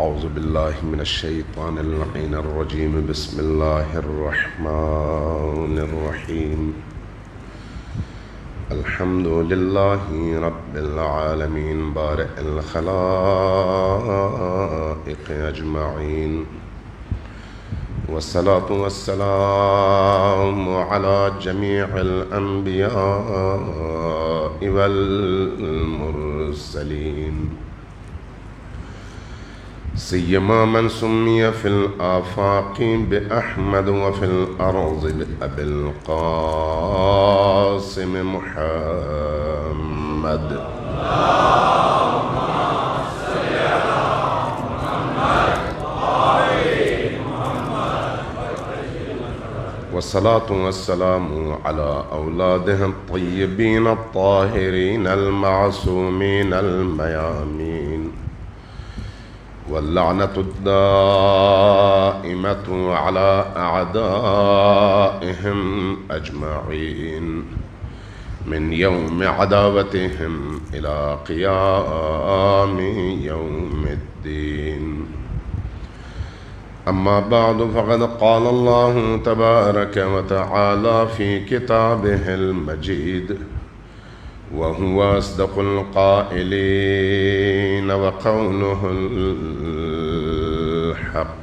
اعوذ باللہ من الشیطان اللعین الرجیم بسم اللہ الرحمن الرحیم الحمد للہ رب العالمین بارئ الخلائق اجمعین والصلاة والسلام على جميع الأنبياء والمرسلين سيما من سمي في الآفاق بأحمد وفي الأرض بأبي القاسم محمد والصلاة والسلام على أولاده الطيبين الطاهرين المعصومين الميامين واللعنة الدائمة على أعدائهم أجمعين من يوم عداوتهم إلى قيام يوم الدين. أما بعد فقد قال الله تبارك وتعالى في كتابه المجيد وهو أصدق القائلين وقوله الحق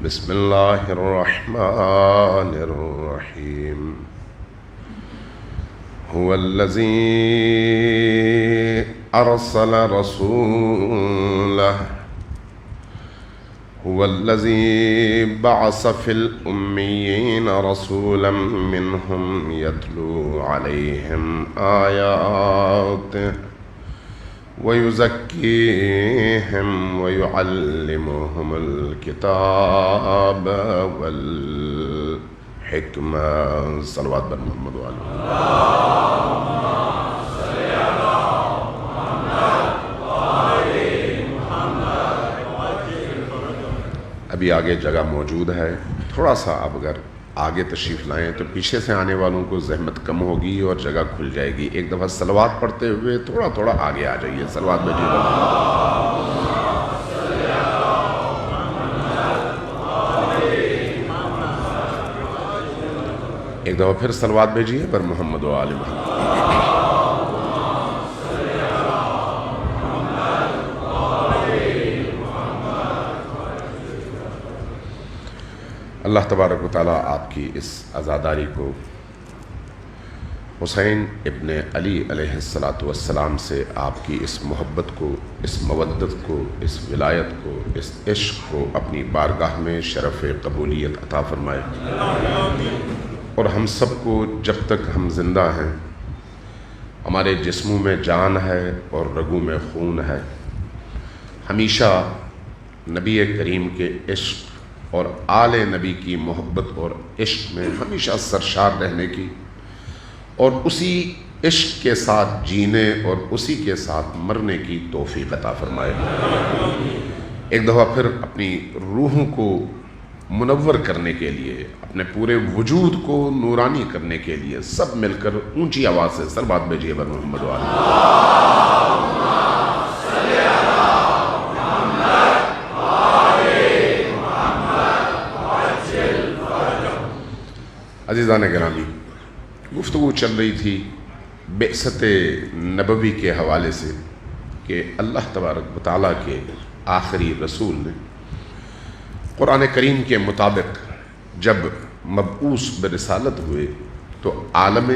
بسم الله الرحمن الرحيم هو الذي أرسل رسوله هو الذي بعث في الأميين رسولا منهم يتلو عليهم آياته ويزكيهم ويعلمهم الكتاب والحكمة. صلوات بر محمد وعلى ابھی آگے جگہ موجود ہے، تھوڑا سا اب اگر آگے تشریف لائیں تو پیچھے سے آنے والوں کو زحمت کم ہوگی اور جگہ کھل جائے گی. ایک دفعہ صلوات پڑھتے ہوئے تھوڑا تھوڑا آگے آ جائیے. صلوات بھیجیے. ایک دفعہ پھر صلوات بھیجیے پر محمد و آل محمد. اللہ تبارک و تعالیٰ آپ کی اس عزاداری کو حسین ابن علی علیہ السلام سے آپ کی اس محبت کو، اس مودت کو، اس ولایت کو، اس عشق کو اپنی بارگاہ میں شرف قبولیت عطا فرمائے. اور ہم سب کو جب تک ہم زندہ ہیں، ہمارے جسموں میں جان ہے اور رگوں میں خون ہے، ہمیشہ نبی کریم کے عشق اور آل نبی کی محبت اور عشق میں ہمیشہ سرشار رہنے کی اور اسی عشق کے ساتھ جینے اور اسی کے ساتھ مرنے کی توفیق عطا فرمائے. ایک دفعہ پھر اپنی روحوں کو منور کرنے کے لیے، اپنے پورے وجود کو نورانی کرنے کے لیے سب مل کر اونچی آواز سے صلوات بھیجیے بر محمد و آل محمد. عزیزان گرامی، گفتگو چل رہی تھی بعثت نبوی کے حوالے سے کہ اللہ تبارک و تعالیٰ کے آخری رسول نے قرآن کریم کے مطابق جب مبعوث برسالت ہوئے تو عالم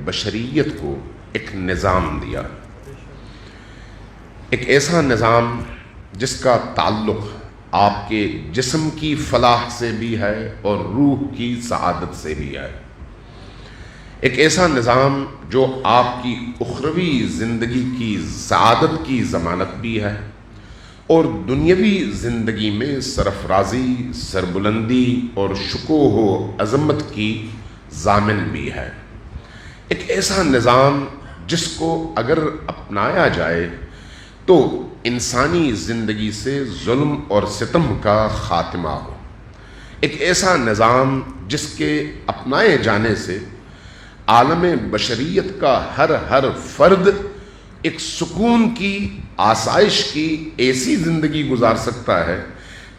بشریت کو ایک نظام دیا، ایک ایسا نظام جس کا تعلق آپ کے جسم کی فلاح سے بھی ہے اور روح کی سعادت سے بھی ہے. ایک ایسا نظام جو آپ کی اخروی زندگی کی سعادت کی ضمانت بھی ہے اور دنیاوی زندگی میں سرفرازی، سربلندی اور شکوہ و عظمت کی ضامن بھی ہے. ایک ایسا نظام جس کو اگر اپنایا جائے تو انسانی زندگی سے ظلم اور ستم کا خاتمہ ہو. ایک ایسا نظام جس کے اپنائے جانے سے عالم بشریت کا ہر فرد ایک سکون کی، آسائش کی ایسی زندگی گزار سکتا ہے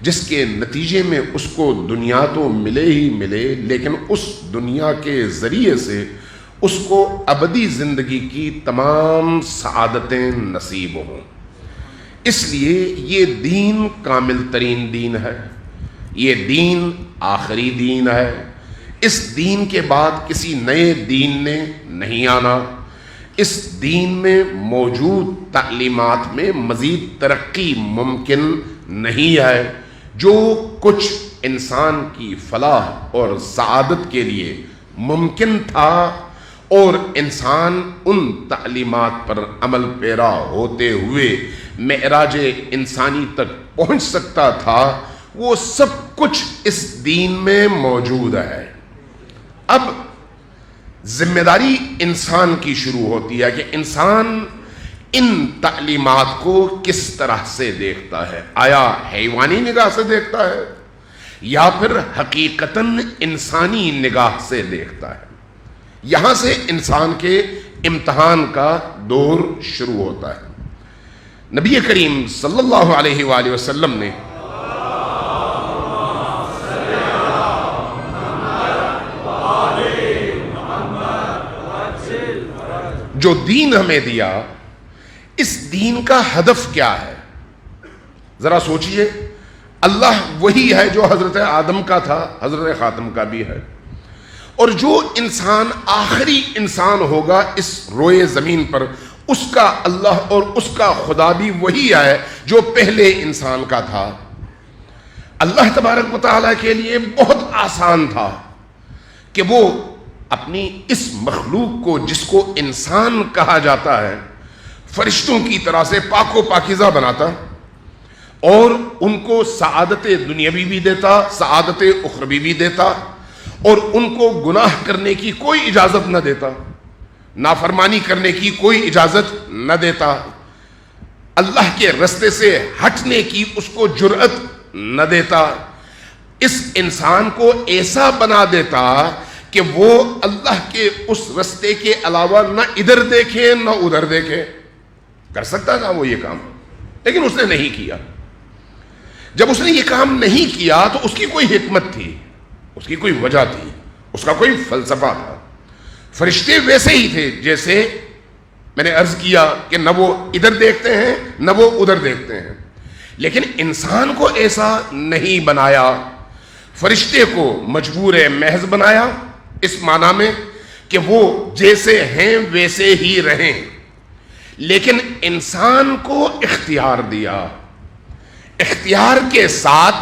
جس کے نتیجے میں اس کو دنیا تو ملے ہی ملے، لیکن اس دنیا کے ذریعے سے اس کو ابدی زندگی کی تمام سعادتیں نصیب ہوں۔ اس لیے یہ دین کامل ترین دین ہے، یہ دین آخری دین ہے۔ اس دین کے بعد کسی نئے دین نے نہیں آنا۔ اس دین میں موجود تعلیمات میں مزید ترقی ممکن نہیں ہے۔ جو کچھ انسان کی فلاح اور سعادت کے لیے ممکن تھا اور انسان ان تعلیمات پر عمل پیرا ہوتے ہوئے معراج انسانی تک پہنچ سکتا تھا، وہ سب کچھ اس دین میں موجود ہے۔ اب ذمہ داری انسان کی شروع ہوتی ہے کہ انسان ان تعلیمات کو کس طرح سے دیکھتا ہے۔ آیا حیوانی نگاہ سے دیکھتا ہے یا پھر حقیقتاً انسانی نگاہ سے دیکھتا ہے؟ یہاں سے انسان کے امتحان کا دور شروع ہوتا ہے۔ نبی کریم صلی اللہ علیہ وآلہ وسلم نے جو دین ہمیں دیا، اس دین کا ہدف کیا ہے؟ ذرا سوچئے۔ اللہ وہی ہے جو حضرت آدم کا تھا، حضرت خاتم کا بھی ہے، اور جو انسان آخری انسان ہوگا اس روئے زمین پر، اس کا اللہ اور اس کا خدا بھی وہی ہے جو پہلے انسان کا تھا۔ اللہ تبارک و تعالیٰ کے لیے بہت آسان تھا کہ وہ اپنی اس مخلوق کو، جس کو انسان کہا جاتا ہے، فرشتوں کی طرح سے پاک و پاکیزہ بناتا اور ان کو سعادت دنیاوی بھی دیتا، سعادت اخروی بھی دیتا، اور ان کو گناہ کرنے کی کوئی اجازت نہ دیتا، نافرمانی کرنے کی کوئی اجازت نہ دیتا، اللہ کے رستے سے ہٹنے کی اس کو جرأت نہ دیتا۔ اس انسان کو ایسا بنا دیتا کہ وہ اللہ کے اس رستے کے علاوہ نہ ادھر دیکھے نہ ادھر دیکھے۔ کر سکتا تھا وہ یہ کام، لیکن اس نے نہیں کیا۔ جب اس نے یہ کام نہیں کیا تو اس کی کوئی حکمت تھی، اس کی کوئی وجہ تھی، اس کا کوئی فلسفہ تھا۔ فرشتے ویسے ہی تھے جیسے میں نے عرض کیا کہ نہ وہ ادھر دیکھتے ہیں نہ وہ ادھر دیکھتے ہیں، لیکن انسان کو ایسا نہیں بنایا۔ فرشتے کو مجبور محض بنایا، اس معنی میں کہ وہ جیسے ہیں ویسے ہی رہیں، لیکن انسان کو اختیار دیا۔ اختیار کے ساتھ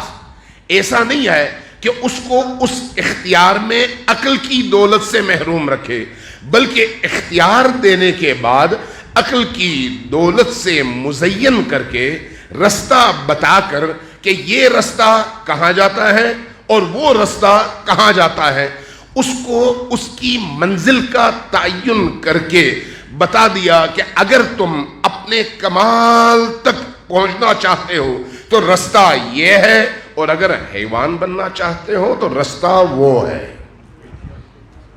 ایسا نہیں ہے کہ اس کو اس اختیار میں عقل کی دولت سے محروم رکھے، بلکہ اختیار دینے کے بعد عقل کی دولت سے مزین کر کے رستہ بتا کر کہ یہ رستہ کہاں جاتا ہے اور وہ رستہ کہاں جاتا ہے، اس کو اس کی منزل کا تعین کر کے بتا دیا کہ اگر تم اپنے کمال تک پہنچنا چاہتے ہو تو رستہ یہ ہے، اور اگر حیوان بننا چاہتے ہو تو رستہ وہ ہے۔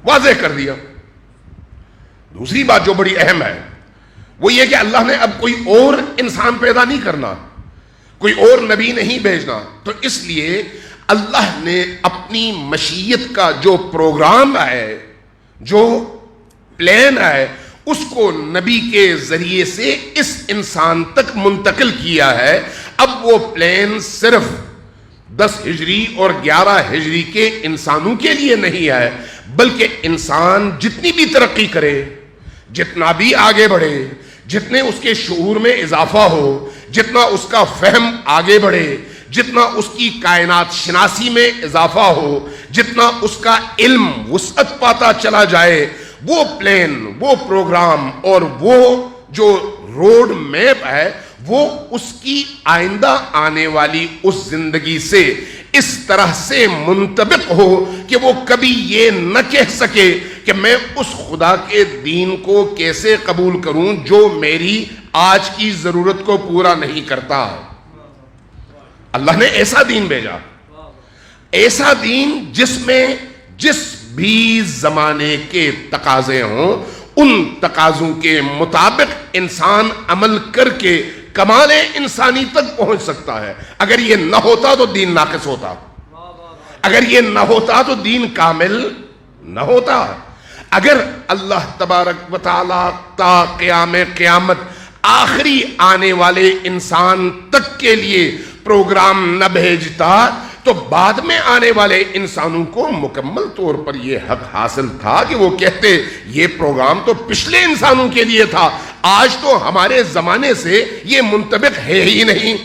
واضح کر دیا۔ دوسری بات جو بڑی اہم ہے وہ یہ کہ اللہ نے اب کوئی اور انسان پیدا نہیں کرنا، کوئی اور نبی نہیں بھیجنا، تو اس لیے اللہ نے اپنی مشیت کا جو پروگرام ہے، جو پلان ہے، اس کو نبی کے ذریعے سے اس انسان تک منتقل کیا ہے۔ اب وہ پلان صرف 10 ہجری اور 11 ہجری کے انسانوں کے لیے نہیں ہے، بلکہ انسان جتنی بھی ترقی کرے، جتنا بھی آگے بڑھے، جتنے اس کے شعور میں اضافہ ہو، جتنا اس کا فہم آگے بڑھے، جتنا اس کی کائنات شناسی میں اضافہ ہو، جتنا اس کا علم وسعت پاتا چلا جائے، وہ پلان، وہ پروگرام اور وہ جو روڈ میپ ہے، وہ اس کی آئندہ آنے والی اس زندگی سے اس طرح سے منطبق ہو کہ وہ کبھی یہ نہ کہہ سکے کہ میں اس خدا کے دین کو کیسے قبول کروں جو میری آج کی ضرورت کو پورا نہیں کرتا۔ اللہ نے ایسا دین بھیجا، ایسا دین جس میں جس بھی زمانے کے تقاضے ہوں ان تقاضوں کے مطابق انسان عمل کر کے کمال انسانی تک پہنچ سکتا ہے. اگر یہ نہ ہوتا تو دین ناقص ہوتا, اگر یہ نہ ہوتا تو دین کامل نہ ہوتا. اگر اللہ تبارک و تعالی تا قیام قیامت آخری آنے والے انسان تک کے لیے پروگرام نہ بھیجتا تو بعد میں آنے والے انسانوں کو مکمل طور پر یہ حق حاصل تھا کہ وہ کہتے یہ پروگرام تو پچھلے انسانوں کے لیے تھا, آج تو ہمارے زمانے سے یہ منطبق ہے ہی نہیں.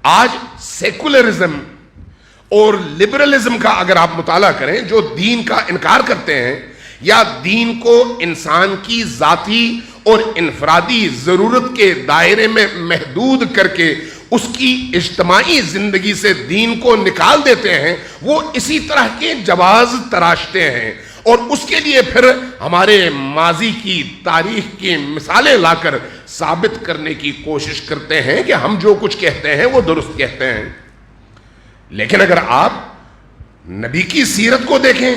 آج سیکولرزم اور لبرلزم کا اگر آپ مطالعہ کریں, جو دین کا انکار کرتے ہیں یا دین کو انسان کی ذاتی اور انفرادی ضرورت کے دائرے میں محدود کر کے اس کی اجتماعی زندگی سے دین کو نکال دیتے ہیں, وہ اسی طرح کے جواز تراشتے ہیں اور اس کے لیے پھر ہمارے ماضی کی تاریخ کی مثالیں لا کر ثابت کرنے کی کوشش کرتے ہیں کہ ہم جو کچھ کہتے ہیں وہ درست کہتے ہیں. لیکن اگر آپ نبی کی سیرت کو دیکھیں,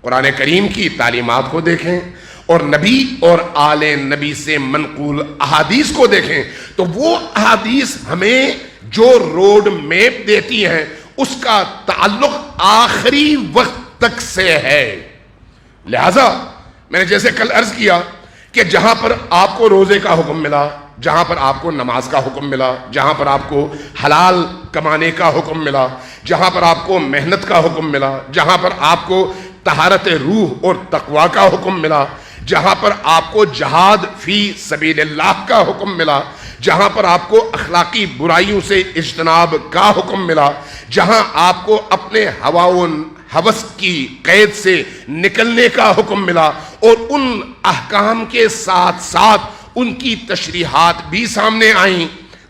قرآن کریم کی تعلیمات کو دیکھیں اور نبی اور آل نبی سے منقول احادیث کو دیکھیں تو وہ احادیث ہمیں جو روڈ میپ دیتی ہیں اس کا تعلق آخری وقت تک سے ہے. لہذا میں نے جیسے کل عرض کیا کہ جہاں پر آپ کو روزے کا حکم ملا, جہاں پر آپ کو نماز کا حکم ملا, جہاں پر آپ کو حلال کمانے کا حکم ملا, جہاں پر آپ کو محنت کا حکم ملا, جہاں پر آپ کو طہارت روح اور تقوی کا حکم ملا, جہاں پر آپ کو جہاد فی سبیل اللہ کا حکم ملا, جہاں پر آپ کو اخلاقی برائیوں سے اجتناب کا حکم ملا, جہاں آپ کو اپنے ہوا و ہوس کی قید سے نکلنے کا حکم ملا, اور ان احکام کے ساتھ ساتھ ان کی تشریحات بھی سامنے آئیں,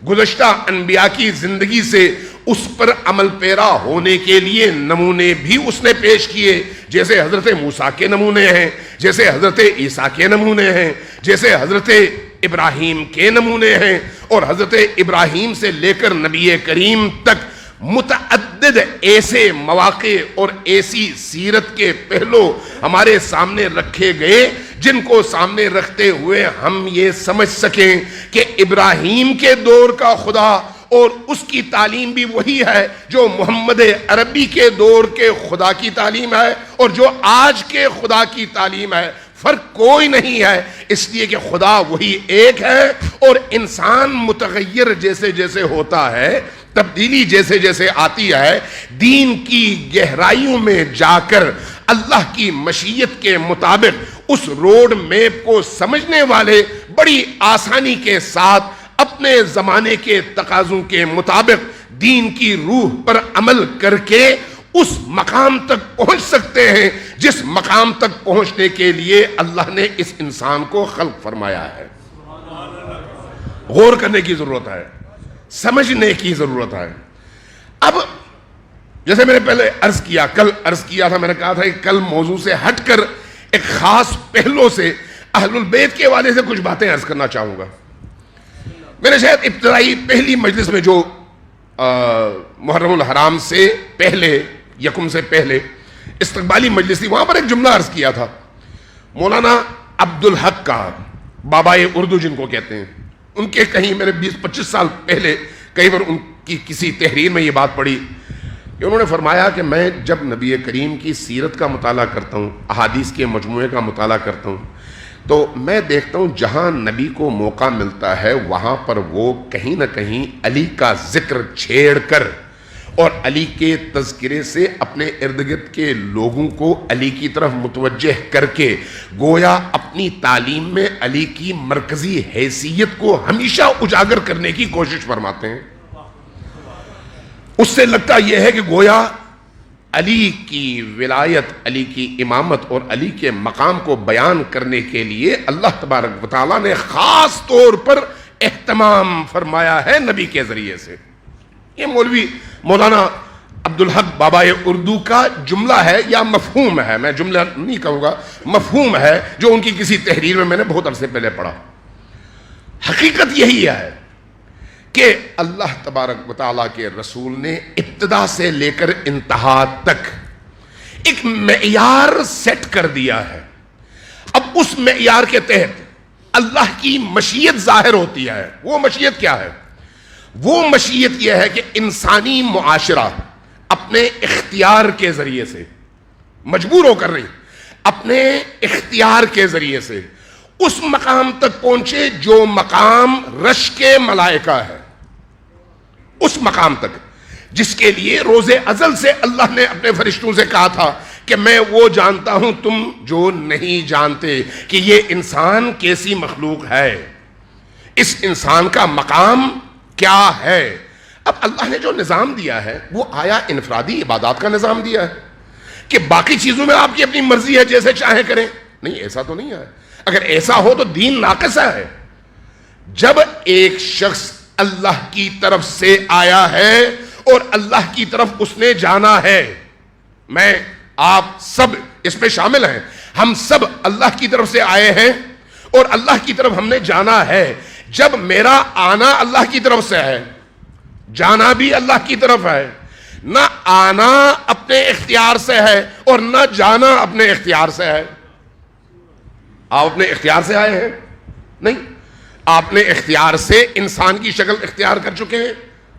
گزشتہ انبیاء کی زندگی سے اس پر عمل پیرا ہونے کے لیے نمونے بھی اس نے پیش کیے, جیسے حضرت موسیٰ کے نمونے ہیں, جیسے حضرت عیسیٰ کے نمونے ہیں, جیسے حضرت ابراہیم کے نمونے ہیں, اور حضرت ابراہیم سے لے کر نبی کریم تک متعدد ایسے مواقع اور ایسی سیرت کے پہلو ہمارے سامنے رکھے گئے جن کو سامنے رکھتے ہوئے ہم یہ سمجھ سکیں کہ ابراہیم کے دور کا خدا اور اس کی تعلیم بھی وہی ہے جو محمد عربی کے دور کے خدا کی تعلیم ہے اور جو آج کے خدا کی تعلیم ہے. فرق کوئی نہیں ہے, اس لیے کہ خدا وہی ایک ہے اور انسان متغیر جیسے جیسے ہوتا ہے, تبدیلی جیسے جیسے آتی ہے, دین کی گہرائیوں میں جا کر اللہ کی مشیت کے مطابق اس روڈ میپ کو سمجھنے والے بڑی آسانی کے ساتھ اپنے زمانے کے تقاضوں کے مطابق دین کی روح پر عمل کر کے اس مقام تک پہنچ سکتے ہیں جس مقام تک پہنچنے کے لیے اللہ نے اس انسان کو خلق فرمایا ہے. غور کرنے کی ضرورت ہے, سمجھنے کی ضرورت ہے. اب جیسے میں نے پہلے کل عرض کیا تھا, میں نے کہا تھا کہ کل موضوع سے ہٹ کر ایک خاص پہلو سے اہل البیت کے حوالے سے کچھ باتیں عرض کرنا چاہوں گا. میں نے شاید ابتدائی پہلی مجلس میں جو محرم الحرام سے پہلے, یکم سے پہلے استقبالی مجلس تھی, وہاں پر ایک جملہ عرض کیا تھا. مولانا عبدالحق کا, بابائے اردو جن کو کہتے ہیں, ان کے کہیں میں نے 20-25 سال پہلے کہیں پر ان کی کسی تحریر میں یہ بات پڑھی کہ انہوں نے فرمایا کہ میں جب نبی کریم کی سیرت کا مطالعہ کرتا ہوں, احادیث کے مجموعے کا مطالعہ کرتا ہوں, تو میں دیکھتا ہوں جہاں نبی کو موقع ملتا ہے وہاں پر وہ کہیں نہ کہیں علی کا ذکر چھیڑ کر اور علی کے تذکرے سے اپنے ارد گرد کے لوگوں کو علی کی طرف متوجہ کر کے گویا اپنی تعلیم میں علی کی مرکزی حیثیت کو ہمیشہ اجاگر کرنے کی کوشش فرماتے ہیں. اس سے لگتا یہ ہے کہ گویا علی کی ولایت, علی کی امامت اور علی کے مقام کو بیان کرنے کے لیے اللہ تبارک و تعالیٰ نے خاص طور پر اہتمام فرمایا ہے نبی کے ذریعے سے. یہ مولوی مولانا عبدالحق بابائے اردو کا جملہ ہے یا مفہوم ہے, میں جملہ نہیں کہوں گا, مفہوم ہے جو ان کی کسی تحریر میں نے بہت عرصے پہلے پڑھا. حقیقت یہی ہے کہ اللہ تبارک و تعالیٰ کے رسول نے ابتدا سے لے کر انتہا تک ایک معیار سیٹ کر دیا ہے. اب اس معیار کے تحت اللہ کی مشیت ظاہر ہوتی ہے. وہ مشیت کیا ہے؟ وہ مشیت یہ ہے کہ انسانی معاشرہ اپنے اختیار کے ذریعے سے مجبور ہو کر نہیں، اپنے اختیار کے ذریعے سے اس مقام تک پہنچے جو مقام رشک ملائکہ ہے، اس مقام تک جس کے لیے روز ازل سے اللہ نے اپنے فرشتوں سے کہا تھا کہ میں وہ جانتا ہوں تم جو نہیں جانتے کہ یہ انسان کیسی مخلوق ہے، اس انسان کا مقام کیا ہے. اب اللہ نے جو نظام دیا ہے وہ آیا انفرادی عبادات کا نظام دیا ہے کہ باقی چیزوں میں آپ کی اپنی مرضی ہے جیسے چاہیں کریں؟ نہیں، ایسا تو نہیں ہے. اگر ایسا ہو تو دین ناقص ہے. جب ایک شخص اللہ کی طرف سے آیا ہے اور اللہ کی طرف اس نے جانا ہے، میں آپ سب اس میں شامل ہیں، ہم سب اللہ کی طرف سے آئے ہیں اور اللہ کی طرف ہم نے جانا ہے. جب میرا آنا اللہ کی طرف سے ہے، جانا بھی اللہ کی طرف ہے، نہ آنا اپنے اختیار سے ہے اور نہ جانا اپنے اختیار سے ہے. آپ اپنے اختیار سے آئے ہیں؟ نہیں. آپ نے اختیار سے انسان کی شکل اختیار کر چکے ہیں؟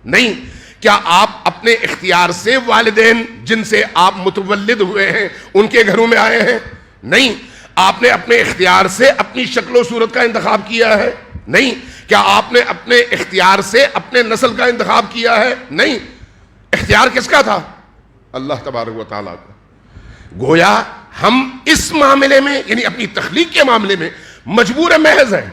نہیں. کیا آپ اپنے اختیار سے والدین جن سے آپ متولد ہوئے ہیں ان کے گھروں میں آئے ہیں؟ نہیں. آپ نے اپنے اختیار سے اپنی شکل و صورت کا انتخاب کیا ہے؟ نہیں. کیا آپ نے اپنے اختیار سے اپنے نسل کا انتخاب کیا ہے؟ نہیں. اختیار کس کا تھا؟ اللہ تبارک و تعالیٰ کا. گویا ہم اس معاملے میں یعنی اپنی تخلیق کے معاملے میں مجبور محض ہیں.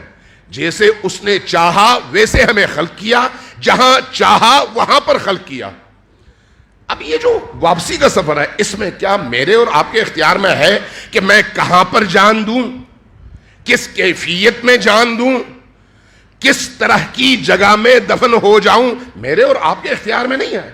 جیسے اس نے چاہا ویسے ہمیں خلق کیا، جہاں چاہا وہاں پر خلق کیا. اب یہ جو واپسی کا سفر ہے اس میں کیا میرے اور آپ کے اختیار میں ہے کہ میں کہاں پر جان دوں، کس کیفیت میں جان دوں، کس طرح کی جگہ میں دفن ہو جاؤں؟ میرے اور آپ کے اختیار میں نہیں ہے.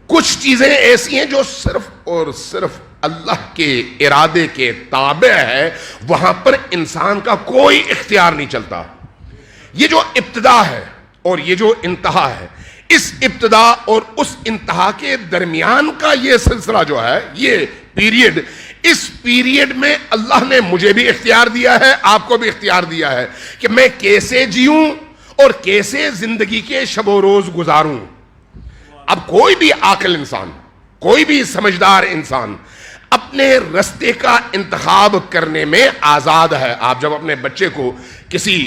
کچھ چیزیں ایسی ہیں جو صرف اور صرف اللہ کے ارادے کے تابع ہے، وہاں پر انسان کا کوئی اختیار نہیں چلتا. یہ جو ابتدا ہے اور یہ جو انتہا ہے، اس ابتدا اور اس انتہا کے درمیان کا یہ سلسلہ جو ہے، یہ پیریڈ، اس پیریڈ میں اللہ نے مجھے بھی اختیار دیا ہے، آپ کو بھی اختیار دیا ہے کہ میں کیسے جیوں اور کیسے زندگی کے شب و روز گزاروں. اب کوئی بھی عاقل انسان، کوئی بھی سمجھدار انسان اپنے رستے کا انتخاب کرنے میں آزاد ہے. آپ جب اپنے بچے کو کسی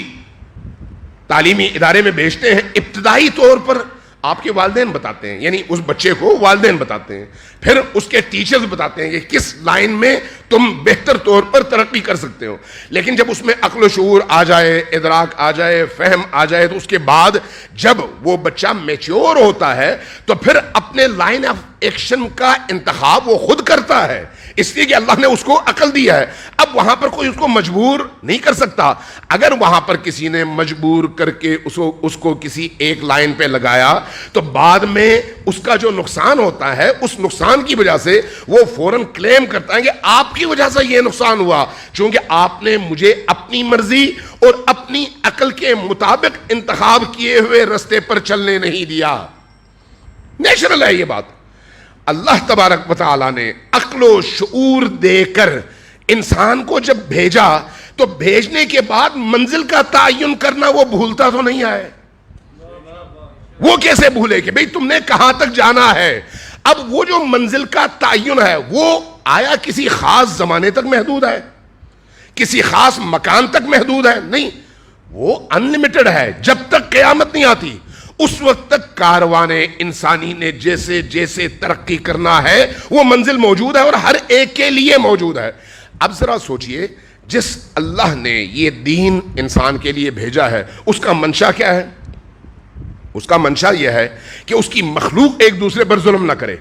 تعلیمی ادارے میں بھیجتے ہیں، ابتدائی طور پر آپ کے والدین بتاتے ہیں، یعنی اس بچے کو والدین بتاتے ہیں، پھر اس کے ٹیچرز بتاتے ہیں کہ کس لائن میں تم بہتر طور پر ترقی کر سکتے ہو. لیکن جب اس میں عقل و شعور آ جائے، ادراک آ جائے، فہم آ جائے، تو اس کے بعد جب وہ بچہ میچور ہوتا ہے تو پھر اپنے لائن آف ایکشن کا انتخاب وہ خود کرتا ہے، اس لیے کہ اللہ نے اس کو عقل دی ہے. اب وہاں پر کوئی اس کو مجبور نہیں کر سکتا. اگر وہاں پر کسی نے مجبور کر کے اس کو کسی ایک لائن پہ لگایا تو بعد میں اس کا جو نقصان ہوتا ہے، اس نقصان کی وجہ سے وہ فوراً کلیم کرتا ہے کہ آپ کی وجہ سے یہ نقصان ہوا، چونکہ آپ نے مجھے اپنی مرضی اور اپنی عقل کے مطابق انتخاب کیے ہوئے رستے پر چلنے نہیں دیا. نیچرل ہے یہ بات. اللہ تبارک و تعالیٰ نے عقل و شعور دے کر انسان کو جب بھیجا تو بھیجنے کے بعد منزل کا تعین کرنا وہ بھولتا تو نہیں ہے. وہ کیسے بھولے کہ بھئی تم نے کہاں تک جانا ہے؟ اب وہ جو منزل کا تعین ہے وہ آیا کسی خاص زمانے تک محدود ہے، کسی خاص مکان تک محدود ہے؟ نہیں، وہ انلیمیٹڈ ہے. جب تک قیامت نہیں آتی اس وقت تک کاروان انسانی نے جیسے جیسے ترقی کرنا ہے وہ منزل موجود ہے اور ہر ایک کے لیے موجود ہے. اب ذرا سوچئے، جس اللہ نے یہ دین انسان کے لیے بھیجا ہے اس کا منشا کیا ہے؟ اس کا منشا یہ ہے کہ اس کی مخلوق ایک دوسرے پر ظلم نہ کرے،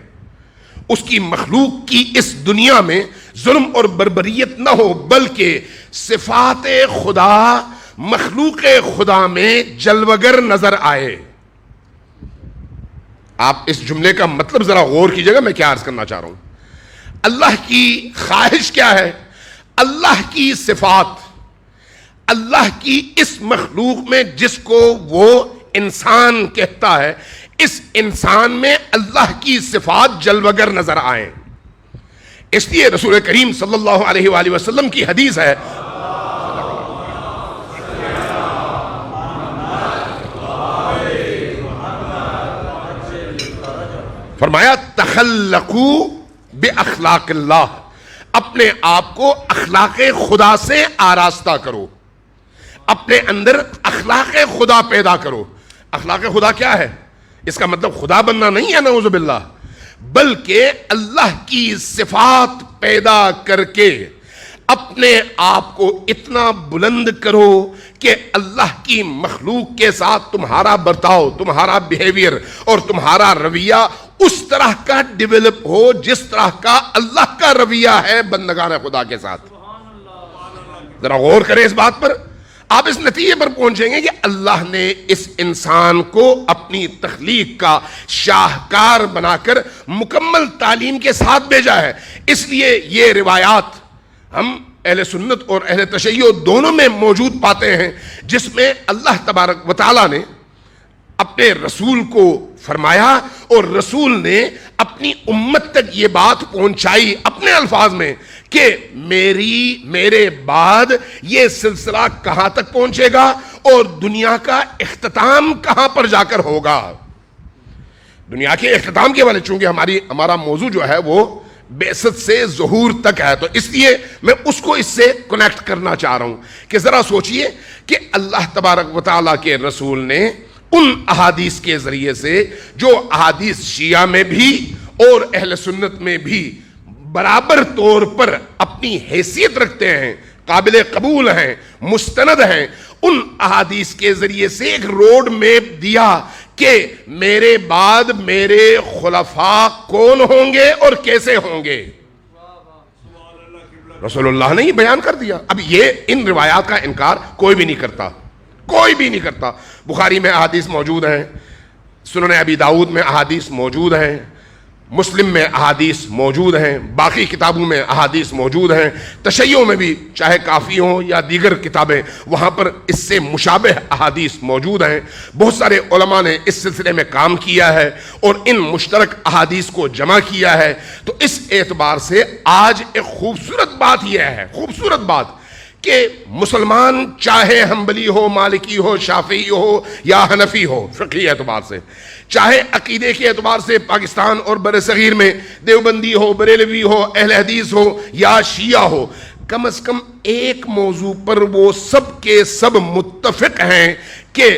اس کی مخلوق کی اس دنیا میں ظلم اور بربریت نہ ہو، بلکہ صفات خدا مخلوق خدا میں جلوگر نظر آئے. آپ اس جملے کا مطلب ذرا غور کیجئے گا میں کیا عرض کرنا چاہ رہا ہوں. اللہ کی خواہش کیا ہے؟ اللہ کی صفات، اللہ کی اس مخلوق میں جس کو وہ انسان کہتا ہے، اس انسان میں اللہ کی صفات جلوگر نظر آئیں. اس لیے رسول کریم صلی اللہ علیہ وآلہ وسلم کی حدیث ہے، فرمایا تخلقوا باخلاق اللہ، اپنے آپ کو اخلاق خدا سے آراستہ کرو، اپنے اندر اخلاق خدا پیدا کرو۔ اخلاق خدا کیا ہے؟ اس کا مطلب خدا بننا نہیں ہے نعوذ باللہ، بلکہ اللہ کی صفات پیدا کر کے اپنے آپ کو اتنا بلند کرو کہ اللہ کی مخلوق کے ساتھ تمہارا برتاؤ، تمہارا بیہیویئر اور تمہارا رویہ اس طرح کا ڈیولپ ہو جس طرح کا اللہ کا رویہ ہے بندگان خدا کے ساتھ۔ ذرا غور کریں اس بات پر، آپ اس نتیجے پر پہنچیں گے کہ اللہ نے اس انسان کو اپنی تخلیق کا شاہکار بنا کر مکمل تعلیم کے ساتھ بھیجا ہے۔ اس لیے یہ روایات ہم اہل سنت اور اہل تشیع دونوں میں موجود پاتے ہیں، جس میں اللہ تبارک و تعالی نے اپنے رسول کو فرمایا اور رسول نے اپنی امت تک یہ بات پہنچائی اپنے الفاظ میں کہ میرے بعد یہ سلسلہ کہاں تک پہنچے گا اور دنیا کا اختتام کہاں پر جا کر ہوگا۔ دنیا کے اختتام کے والے چونکہ ہمارا موضوع جو ہے وہ بعثت سے ظہور تک ہے، تو اس لیے میں اس کو اس سے کنیکٹ کرنا چاہ رہا ہوں کہ ذرا سوچئے کہ اللہ تبارک و تعالیٰ کے رسول نے ان احادیث کے ذریعے سے، جو احادیث شیعہ میں بھی اور اہل سنت میں بھی برابر طور پر اپنی حیثیت رکھتے ہیں، قابل قبول ہیں، مستند ہیں، ان احادیث کے ذریعے سے ایک روڈ میپ دیا کہ میرے بعد میرے خلفاء کون ہوں گے اور کیسے ہوں گے۔ رسول اللہ نے یہ بیان کر دیا۔ اب یہ ان روایات کا انکار کوئی بھی نہیں کرتا، کوئی بھی نہیں کرتا۔ بخاری میں احادیث موجود ہیں، سنن ابی داؤد میں احادیث موجود ہیں، مسلم میں احادیث موجود ہیں، باقی کتابوں میں احادیث موجود ہیں، تشیع میں بھی چاہے کافی ہوں یا دیگر کتابیں، وہاں پر اس سے مشابہ احادیث موجود ہیں۔ بہت سارے علماء نے اس سلسلے میں کام کیا ہے اور ان مشترک احادیث کو جمع کیا ہے۔ تو اس اعتبار سے آج ایک خوبصورت بات یہ ہے، خوبصورت بات کہ مسلمان چاہے حنبلی ہو، مالکی ہو، شافعی ہو یا حنفی ہو فقہی اعتبار سے، چاہے عقیدے کے اعتبار سے پاکستان اور برصغیر میں دیوبندی ہو، بریلوی ہو، اہل حدیث ہو یا شیعہ ہو، کم از کم ایک موضوع پر وہ سب کے سب متفق ہیں کہ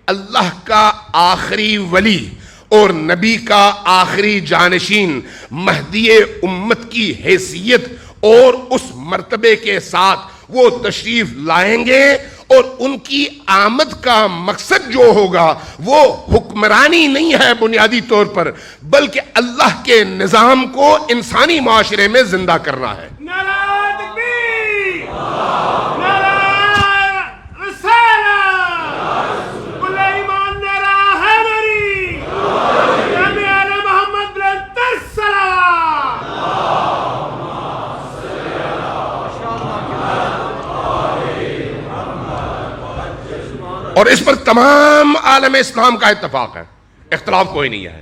اللہ کا آخری ولی اور نبی کا آخری جانشین مہدی امت کی حیثیت اور اس مرتبے کے ساتھ وہ تشریف لائیں گے، اور ان کی آمد کا مقصد جو ہوگا وہ حکمرانی نہیں ہے بنیادی طور پر، بلکہ اللہ کے نظام کو انسانی معاشرے میں زندہ کرنا ہے۔ نعرہ تکبیر، نعرہ رسالت، کل ایمان نعرہ حیدری، نبی علی محمد السلام۔ اور اس پر تمام عالم اسلام کا اتفاق ہے، اختلاف کوئی نہیں ہے۔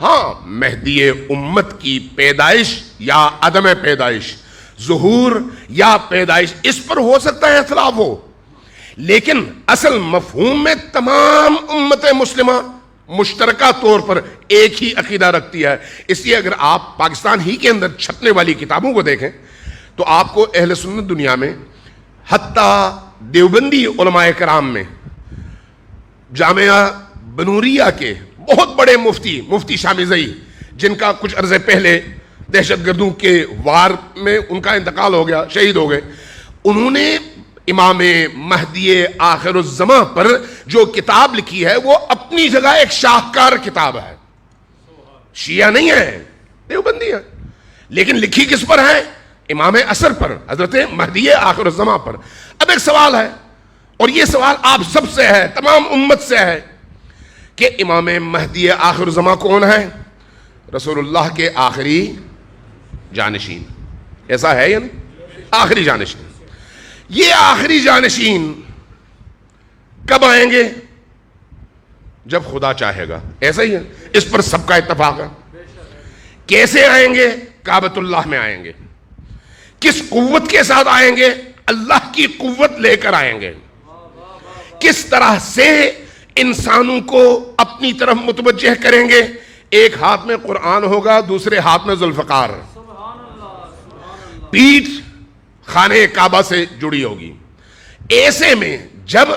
ہاں، مہدی امت کی پیدائش یا عدم پیدائش، ظہور یا پیدائش، اس پر ہو سکتا ہے اختلاف ہو، لیکن اصل مفہوم میں تمام امت مسلمہ مشترکہ طور پر ایک ہی عقیدہ رکھتی ہے۔ اس لیے اگر آپ پاکستان ہی کے اندر چھپنے والی کتابوں کو دیکھیں تو آپ کو اہل سنت دنیا میں، حتیٰ دیوبندی علماء کرام میں، جامعہ بنوریہ کے بہت بڑے مفتی شامی زئی، جن کا کچھ عرصے پہلے دہشت گردوں کے وار میں ان کا انتقال ہو گیا، شہید ہو گئے، انہوں نے امام مہدی آخر الزماں پر جو کتاب لکھی ہے وہ اپنی جگہ ایک شاہکار کتاب ہے، شیعہ نہیں ہے، دیوبندی ہے، لیکن لکھی کس پر ہے؟ امام اثر پر، حضرت مہدی آخر الزماں پر۔ اب ایک سوال ہے، اور یہ سوال آپ سب سے ہے، تمام امت سے ہے، کہ امام مہدی آخر الزماں کون ہے؟ رسول اللہ کے آخری جانشین، ایسا ہے یا نہیں؟ آخری جانشین۔ یہ آخری جانشین کب آئیں گے؟ جب خدا چاہے گا، ایسا ہی ہے، اس پر سب کا اتفاق ہے۔ کیسے آئیں گے؟ کعبۃ اللہ میں آئیں گے. کس قوت کے ساتھ آئیں گے؟ اللہ کی قوت لے کر آئیں گے. کس طرح سے انسانوں کو اپنی طرف متوجہ کریں گے؟ ایک ہاتھ میں قرآن ہوگا، دوسرے ہاتھ میں ذوالفقار، پیٹھ خانہ کعبہ سے جڑی ہوگی. ایسے میں جب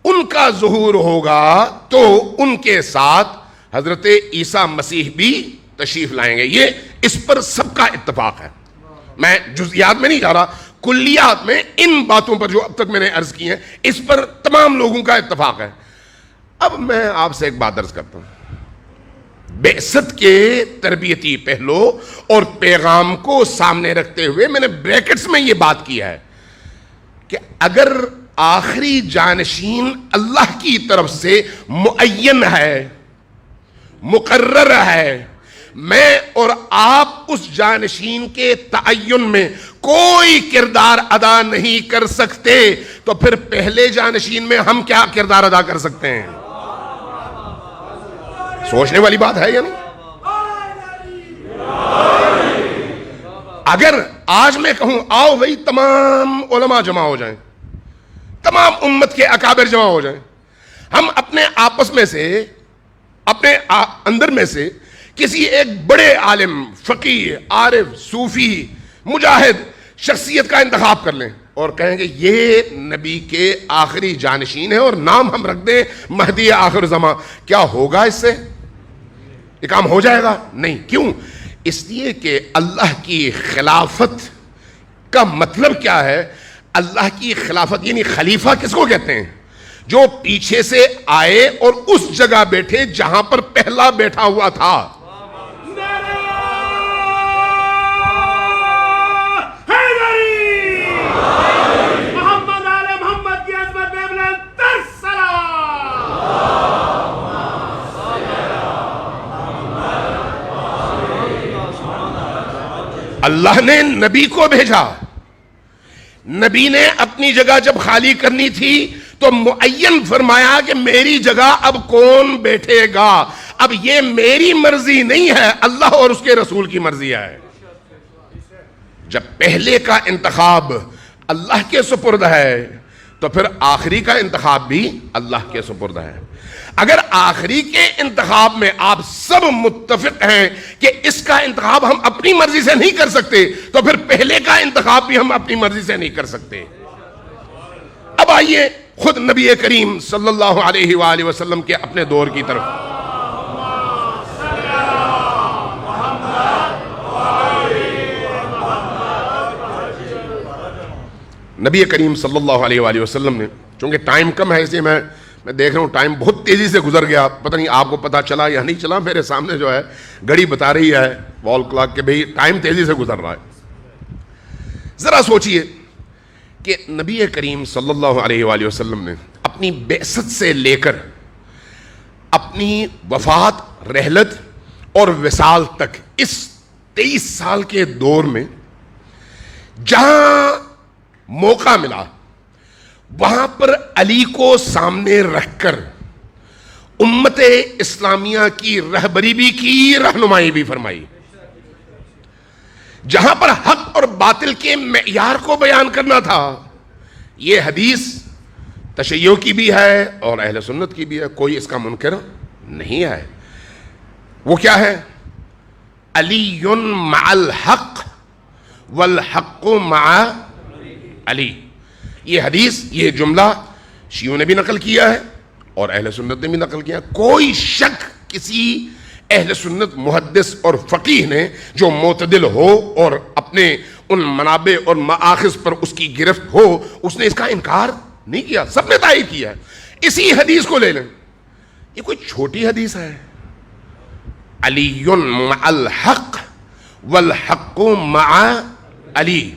ان کا ظہور ہوگا تو ان کے ساتھ حضرت عیسیٰ مسیح بھی تشریف لائیں گے. یہ اس پر سب کا اتفاق ہے. میں جزئیات میں نہیں جا رہا، کلیات میں ان باتوں پر جو اب تک میں نے عرض کی ہیں اس پر تمام لوگوں کا اتفاق ہے. اب میں آپ سے ایک بات عرض کرتا ہوں. بعثت کے تربیتی پہلو اور پیغام کو سامنے رکھتے ہوئے میں نے بریکٹس میں یہ بات کیا ہے کہ اگر آخری جانشین اللہ کی طرف سے معین ہے، مقرر ہے، میں اور آپ اس جانشین کے تعین میں کوئی کردار ادا نہیں کر سکتے، تو پھر پہلے جانشین میں ہم کیا کردار ادا کر سکتے ہیں؟ سوچنے والی بات ہے یا نہیں؟ اگر آج میں کہوں آؤ بھائی تمام علماء جمع ہو جائیں، تمام امت کے اکابر جمع ہو جائیں، ہم اپنے آپس میں سے، اپنے اندر میں سے کسی ایک بڑے عالم، فقیہ، عارف، صوفی، مجاہد شخصیت کا انتخاب کر لیں اور کہیں گے یہ نبی کے آخری جانشین ہے اور نام ہم رکھ دیں مہدی آخر زمان، کیا ہوگا اس سے؟ یہ کام ہو جائے گا؟ نہیں. کیوں؟ اس لیے کہ اللہ کی خلافت کا مطلب کیا ہے؟ اللہ کی خلافت یعنی خلیفہ کس کو کہتے ہیں؟ جو پیچھے سے آئے اور اس جگہ بیٹھے جہاں پر پہلا بیٹھا ہوا تھا. اللہ نے نبی کو بھیجا. نبی نے اپنی جگہ جب خالی کرنی تھی تو معین فرمایا کہ میری جگہ اب کون بیٹھے گا. اب یہ میری مرضی نہیں ہے، اللہ اور اس کے رسول کی مرضی ہے. جب پہلے کا انتخاب اللہ کے سپرد ہے تو پھر آخری کا انتخاب بھی اللہ کے سپرد ہے. اگر آخری کے انتخاب میں آپ سب متفق ہیں کہ اس کا انتخاب ہم اپنی مرضی سے نہیں کر سکتے تو پھر پہلے کا انتخاب بھی ہم اپنی مرضی سے نہیں کر سکتے. اب آئیے خود نبی کریم صلی اللہ علیہ وآلہ وسلم کے اپنے دور کی طرف. نبی کریم صلی اللہ علیہ وآلہ وسلم نے، چونکہ ٹائم کم ہے اس لیے میں دیکھ رہا ہوں ٹائم بہت تیزی سے گزر گیا. پتہ نہیں آپ کو پتہ چلا یا نہیں چلا، میرے سامنے جو ہے گھڑی بتا رہی ہے وال کلاک کہ بھئی ٹائم تیزی سے گزر رہا ہے. ذرا سوچئے کہ نبی کریم صلی اللہ علیہ وآلہ وسلم نے اپنی بعثت سے لے کر اپنی وفات، رحلت اور وصال تک اس 23 سال کے دور میں جہاں موقع ملا وہاں پر علی کو سامنے رکھ کر امت اسلامیہ کی رہبری بھی کی، رہنمائی بھی فرمائی. جہاں پر حق اور باطل کے معیار کو بیان کرنا تھا. یہ حدیث تشیع کی بھی ہے اور اہل سنت کی بھی ہے، کوئی اس کا منکر نہیں ہے. وہ کیا ہے؟ علی مع الحق والحق مع علی. یہ حدیث، یہ جملہ شیعوں نے بھی نقل کیا ہے اور اہل سنت نے بھی نقل کیا. کوئی شک کسی اہل سنت محدث اور فقیہ نے جو معتدل ہو اور اپنے ان منابع اور مآخذ پر اس کی گرفت ہو، اس نے اس کا انکار نہیں کیا، سب نے تائید کیا. اسی حدیث کو لے لیں، یہ کوئی چھوٹی حدیث ہے. علی مع الحق والحق مع علی.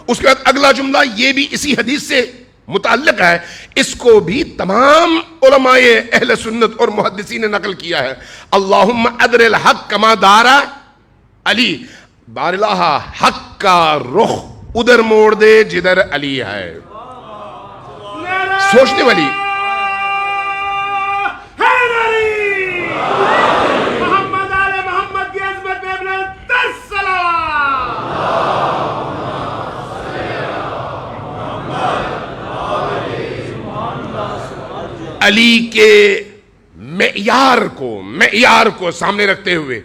اس کے بعد اگلا جملہ یہ بھی اسی حدیث سے متعلق ہے، اس کو بھی تمام علماء اہل سنت اور محدثین نے نقل کیا ہے. اللہم ادر الحق کما دارا علی. بار الہ حق کا رخ ادھر موڑ دے جدھر علی ہے. سوچنے والی محمد آل محمد کی عظمت میں بلند تر صلوات. علی کے معیار کو سامنے رکھتے ہوئے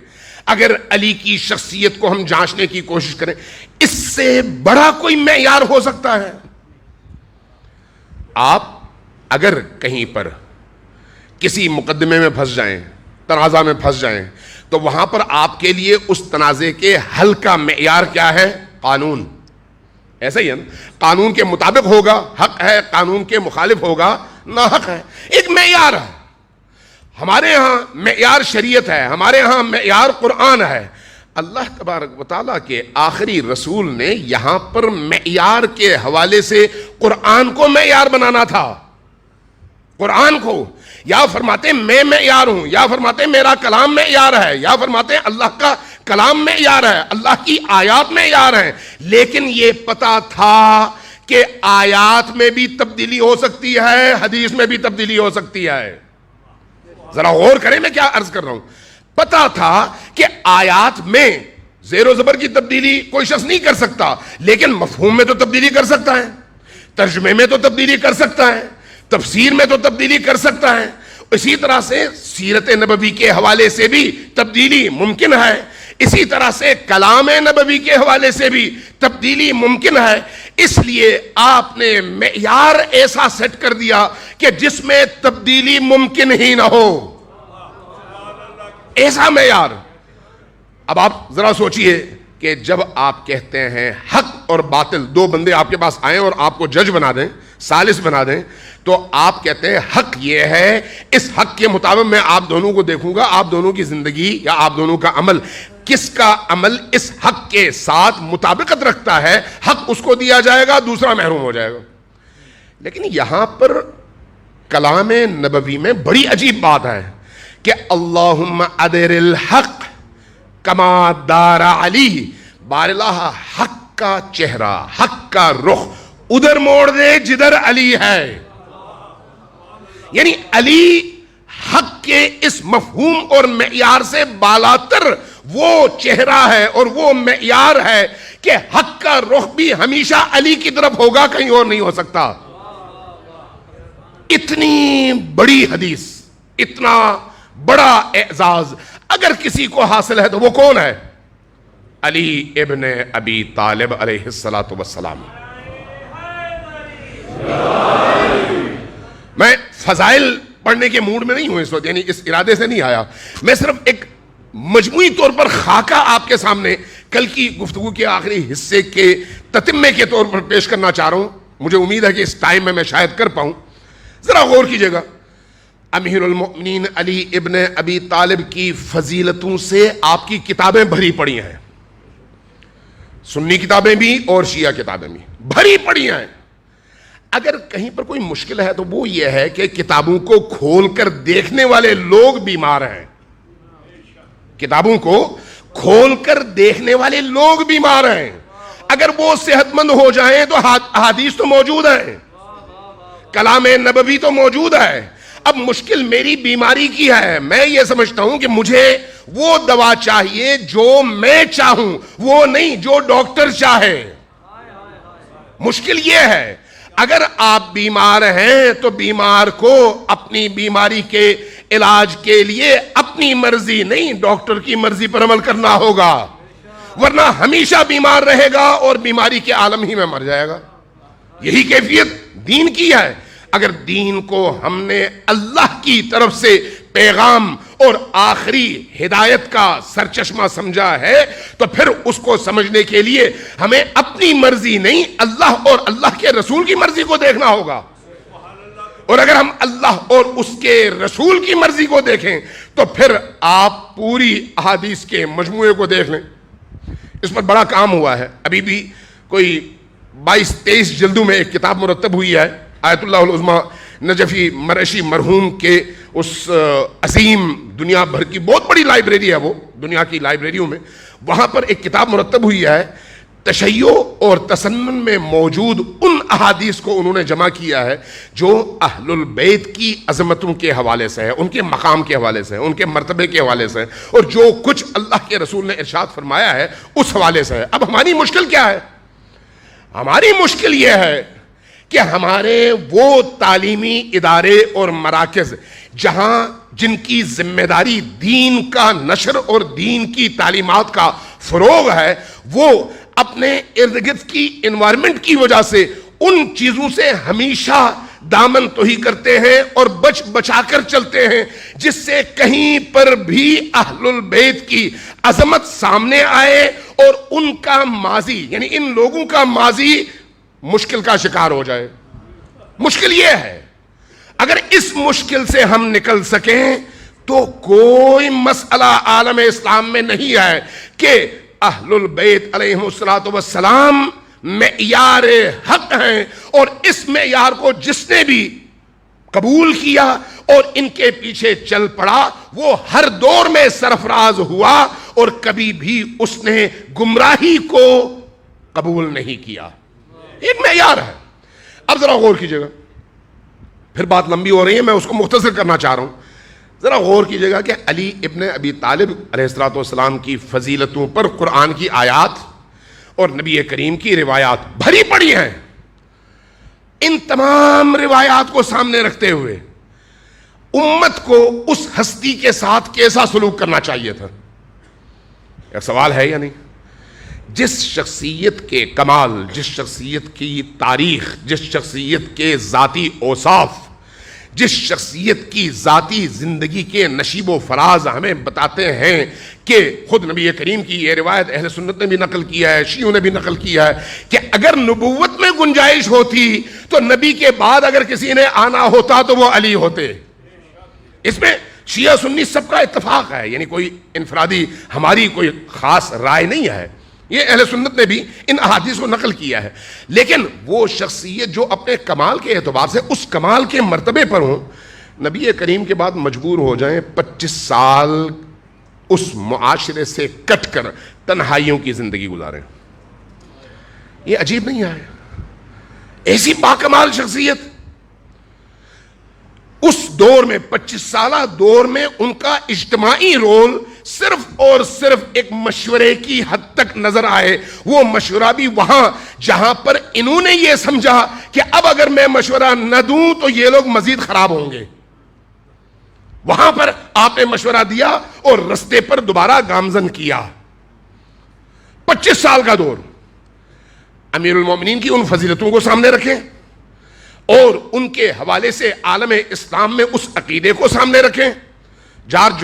اگر علی کی شخصیت کو ہم جانچنے کی کوشش کریں، اس سے بڑا کوئی معیار ہو سکتا ہے؟ آپ اگر کہیں پر کسی مقدمے میں پھنس جائیں، تنازع میں پھنس جائیں، تو وہاں پر آپ کے لیے اس تنازع کے حل کا معیار کیا ہے؟ قانون. ایسا ہی ہے نا، قانون کے مطابق ہوگا حق ہے، قانون کے مخالف ہوگا ناحق ہے. ایک معیار ہے. ہمارے ہاں معیار شریعت ہے، ہمارے ہاں معیار قرآن ہے. اللہ تبارک و تعالیٰ کے آخری رسول نے یہاں پر معیار کے حوالے سے قرآن کو معیار بنانا تھا. قرآن کو یا فرماتے میں معیار ہوں، یا فرماتے میرا کلام معیار ہے، یا فرماتے اللہ کا کلام معیار ہے، اللہ کی آیات معیار ہیں. لیکن یہ پتا تھا کہ آیات میں بھی تبدیلی ہو سکتی ہے، حدیث میں بھی تبدیلی ہو سکتی ہے. ذرا غور کریں میں کیا عرض کر رہا ہوں. پتا تھا کہ آیات میں زیر و زبر کی تبدیلی کوئی شخص نہیں کر سکتا، لیکن مفہوم میں تو تبدیلی کر سکتا ہے، ترجمے میں تو تبدیلی کر سکتا ہے، تفسیر میں تو تبدیلی کر سکتا ہے. اسی طرح سے سیرت نبوی کے حوالے سے بھی تبدیلی ممکن ہے، اسی طرح سے کلام نبوی کے حوالے سے بھی تبدیلی ممکن ہے. اس لیے آپ نے معیار ایسا سیٹ کر دیا کہ جس میں تبدیلی ممکن ہی نہ ہو، ایسا معیار. اب آپ ذرا سوچئے کہ جب آپ کہتے ہیں حق اور باطل، دو بندے آپ کے پاس آئیں اور آپ کو جج بنا دیں، ثالث بنا دیں، تو آپ کہتے ہیں حق یہ ہے، اس حق کے مطابق میں آپ دونوں کو دیکھوں گا، آپ دونوں کی زندگی یا آپ دونوں کا عمل، کس کا عمل اس حق کے ساتھ مطابقت رکھتا ہے، حق اس کو دیا جائے گا، دوسرا محروم ہو جائے گا. لیکن یہاں پر کلام نبوی میں بڑی عجیب بات ہے کہ اللہم ادر الحق کما دار علی، باراللہ حق کا چہرہ، حق کا رخ ادھر موڑ دے جدھر علی ہے. یعنی علی حق کے اس مفہوم اور معیار سے بالاتر وہ چہرہ ہے اور وہ معیار ہے کہ حق کا رخ بھی ہمیشہ علی کی طرف ہوگا، کہیں اور نہیں ہو سکتا. اتنی بڑی حدیث، اتنا بڑا اعزاز اگر کسی کو حاصل ہے تو وہ کون ہے؟ علی ابن ابی طالب علیہ السلام. میں فضائل پڑھنے کے موڈ میں نہیں ہوں اس وقت، یعنی اس ارادے سے نہیں آیا. میں صرف ایک مجموعی طور پر خاکہ آپ کے سامنے کل کی گفتگو کے آخری حصے کے تتمے کے طور پر پیش کرنا چاہ رہا ہوں. مجھے امید ہے کہ اس ٹائم میں شاید کر پاؤں. ذرا غور کیجئے گا. امیر المؤمنین علی ابن ابی طالب کی فضیلتوں سے آپ کی کتابیں بھری پڑی ہیں، سنی کتابیں بھی اور شیعہ کتابیں بھی بھری پڑی ہیں. اگر کہیں پر کوئی مشکل ہے تو وہ یہ ہے کہ کتابوں کو کھول کر دیکھنے والے لوگ بیمار ہیں. کتابوں کو کھول کر دیکھنے والے لوگ بیمار ہیں. اگر وہ صحت مند ہو جائیں تو احادیث تو موجود ہیں، کلام نبوی تو موجود ہے. اب مشکل میری بیماری کی ہے. میں یہ سمجھتا ہوں کہ مجھے وہ دوا چاہیے جو میں چاہوں، وہ نہیں جو ڈاکٹر چاہے. مشکل یہ ہے اگر آپ بیمار ہیں تو بیمار کو اپنی بیماری کے علاج کے لیے اپنی مرضی نہیں ڈاکٹر کی مرضی پر عمل کرنا ہوگا، ورنہ ہمیشہ بیمار رہے گا اور بیماری کے عالم ہی میں مر جائے گا. یہی کیفیت دین کی ہے. اگر دین کو ہم نے اللہ کی طرف سے پیغام اور آخری ہدایت کا سرچشمہ سمجھا ہے تو پھر اس کو سمجھنے کے لیے ہمیں اپنی مرضی نہیں اللہ اور اللہ کے رسول کی مرضی کو دیکھنا ہوگا. اور اگر ہم اللہ اور اس کے رسول کی مرضی کو دیکھیں تو پھر آپ پوری احادیث کے مجموعے کو دیکھ لیں. اس پر بڑا کام ہوا ہے. ابھی بھی کوئی 22-23 جلدوں میں ایک کتاب مرتب ہوئی ہے، آیت اللہ العظمی نجفی مرشی مرحوم کے اس عظیم دنیا بھر کی بہت بڑی لائبریری ہے، وہ دنیا کی لائبریریوں میں، وہاں پر ایک کتاب مرتب ہوئی ہے. تشیع اور تسنن میں موجود ان احادیث کو انہوں نے جمع کیا ہے جو اہل البیت کی عظمتوں کے حوالے سے ہے، ان کے مقام کے حوالے سے ہے، ان کے مرتبے کے حوالے سے ہے، اور جو کچھ اللہ کے رسول نے ارشاد فرمایا ہے اس حوالے سے ہے. اب ہماری مشکل کیا ہے؟ ہماری مشکل یہ ہے کہ ہمارے وہ تعلیمی ادارے اور مراکز جن کی ذمہ داری دین کا نشر اور دین کی تعلیمات کا فروغ ہے، وہ اپنے ارد گرد کی انوائرمنٹ کی وجہ سے ان چیزوں سے ہمیشہ دامن توہی کرتے ہیں اور بچا کر چلتے ہیں، جس سے کہیں پر بھی اہل البیت کی عظمت سامنے آئے اور ان کا ماضی، یعنی ان لوگوں کا ماضی مشکل کا شکار ہو جائے۔ مشکل یہ ہے، اگر اس مشکل سے ہم نکل سکیں تو کوئی مسئلہ عالم اسلام میں نہیں ہے کہ اہل البیت علیہم السلام معیار حق ہیں، اور اس معیار کو جس نے بھی قبول کیا اور ان کے پیچھے چل پڑا وہ ہر دور میں سرفراز ہوا اور کبھی بھی اس نے گمراہی کو قبول نہیں کیا۔ ایک معیار ہے۔ اب ذرا غور کیجئے گا، پھر بات لمبی ہو رہی ہے، میں اس کو مختصر کرنا چاہ رہا ہوں۔ ذرا غور کیجئے گا کہ علی ابن ابی طالب علیہ السلام کی فضیلتوں پر قرآن کی آیات اور نبی کریم کی روایات بھری پڑی ہیں۔ ان تمام روایات کو سامنے رکھتے ہوئے امت کو اس ہستی کے ساتھ کیسا سلوک کرنا چاہیے تھا؟ ایک سوال ہے یا نہیں؟ جس شخصیت کے کمال، جس شخصیت کی تاریخ، جس شخصیت کے ذاتی اوصاف، جس شخصیت کی ذاتی زندگی کے نشیب و فراز ہمیں بتاتے ہیں کہ خود نبی کریم کی یہ روایت اہل سنت نے بھی نقل کیا ہے، شیعوں نے بھی نقل کیا ہے کہ اگر نبوت میں گنجائش ہوتی تو نبی کے بعد اگر کسی نے آنا ہوتا تو وہ علی ہوتے۔ اس میں شیعہ سنی سب کا اتفاق ہے، یعنی کوئی انفرادی ہماری کوئی خاص رائے نہیں ہے، یہ اہل سنت نے بھی ان احادیث کو نقل کیا ہے۔ لیکن وہ شخصیت جو اپنے کمال کے اعتبار سے اس کمال کے مرتبے پر ہوں، نبی کریم کے بعد مجبور ہو جائیں 25 سال اس معاشرے سے کٹ کر تنہائیوں کی زندگی گزاریں، یہ عجیب نہیں ہے؟ ایسی باکمال شخصیت اس دور میں، 25 سالہ دور میں، ان کا اجتماعی رول صرف اور صرف ایک مشورے کی حد تک نظر آئے۔ وہ مشورہ بھی وہاں جہاں پر انہوں نے یہ سمجھا کہ اب اگر میں مشورہ نہ دوں تو یہ لوگ مزید خراب ہوں گے، وہاں پر آپ نے مشورہ دیا اور رستے پر دوبارہ گامزن کیا۔ 25 سال کا دور، امیر المومنین کی ان فضیلتوں کو سامنے رکھیں اور ان کے حوالے سے عالم اسلام میں اس عقیدے کو سامنے رکھیں۔ جارج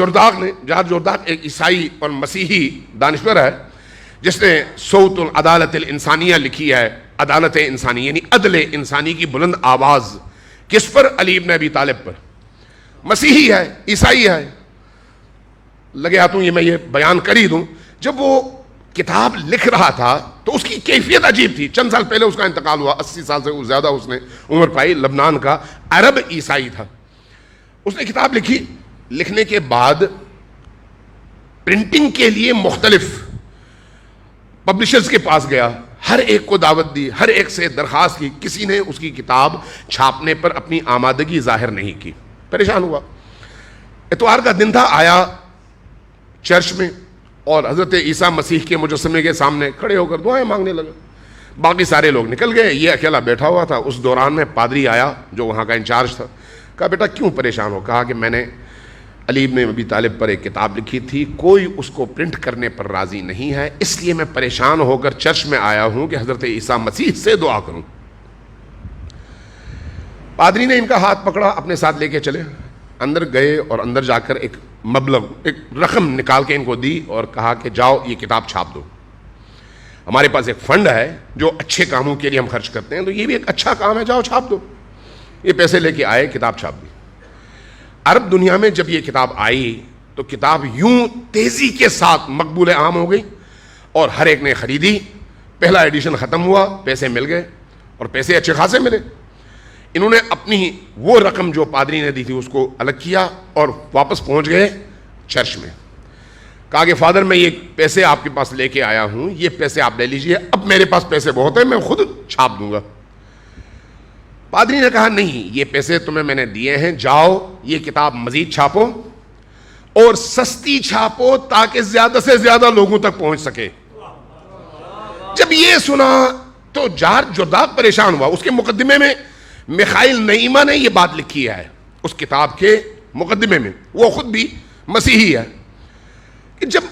جورداق ایک عیسائی اور مسیحی دانشور ہے جس نے صوت العدالت الانسانیہ لکھی ہے، عدالت انسانی یعنی عدل انسانی کی بلند آواز۔ کس پر؟ علی ابن ابی طالب پر۔ مسیحی ہے، عیسائی ہے، لگے ہاتھوں یہ میں یہ بیان کر ہی دوں، جب وہ کتاب لکھ رہا تھا تو اس کی کیفیت عجیب تھی۔ چند سال پہلے اس کا انتقال ہوا، 80 سال سے زیادہ اس نے عمر پائی، لبنان کا عرب عیسائی تھا۔ اس نے کتاب لکھی، لکھنے کے بعد پرنٹنگ کے لیے مختلف پبلشرز کے پاس گیا، ہر ایک کو دعوت دی، ہر ایک سے درخواست کی، کسی نے اس کی کتاب چھاپنے پر اپنی آمادگی ظاہر نہیں کی۔ پریشان ہوا۔ اتوار کا دن تھا، آیا چرچ میں اور حضرت عیسیٰ مسیح کے مجسمے کے سامنے کھڑے ہو کر دعائیں مانگنے لگا۔ باقی سارے لوگ نکل گئے، یہ اکیلا بیٹھا ہوا تھا۔ اس دوران میں پادری آیا جو وہاں کا انچارج تھا، کہا بیٹا کیوں پریشان ہو؟ کہا کہ میں نے علی ابن ابی طالب پر ایک کتاب لکھی تھی، کوئی اس کو پرنٹ کرنے پر راضی نہیں ہے، اس لیے میں پریشان ہو کر چرچ میں آیا ہوں کہ حضرت عیسیٰ مسیح سے دعا کروں۔ پادری نے ان کا ہاتھ پکڑا، اپنے ساتھ لے کے چلے، اندر گئے اور اندر جا کر ایک مبلغ، ایک رقم نکال کے ان کو دی اور کہا کہ جاؤ یہ کتاب چھاپ دو۔ ہمارے پاس ایک فنڈ ہے جو اچھے کاموں کے لیے ہم خرچ کرتے ہیں، تو یہ بھی ایک اچھا کام ہے، جاؤ چھاپ دو۔ یہ پیسے لے کے آئے، کتاب چھاپ دی۔ عرب دنیا میں جب یہ کتاب آئی تو کتاب یوں تیزی کے ساتھ مقبول عام ہو گئی اور ہر ایک نے خریدی۔ پہلا ایڈیشن ختم ہوا، پیسے مل گئے اور پیسے اچھے خاصے ملے۔ انہوں نے اپنی وہ رقم جو پادری نے دی تھی اس کو الگ کیا اور واپس پہنچ گئے چرچ میں۔ کہا کہ فادر میں یہ پیسے آپ کے پاس لے کے آیا ہوں، یہ پیسے آپ لے لیجئے، اب میرے پاس پیسے بہت ہیں، میں خود چھاپ دوں گا۔ پادری نے کہا نہیں، یہ پیسے تمہیں میں نے دیے ہیں، جاؤ یہ کتاب مزید چھاپو اور سستی چھاپو تاکہ زیادہ سے زیادہ لوگوں تک پہنچ سکے۔ جب یہ سنا تو جار جرداق پریشان ہوا. اس کے مقدمے میں میخائیل نعیمہ نے یہ بات لکھی ہے اس کتاب کے مقدمے میں, وہ خود بھی مسیحی ہے, کہ جب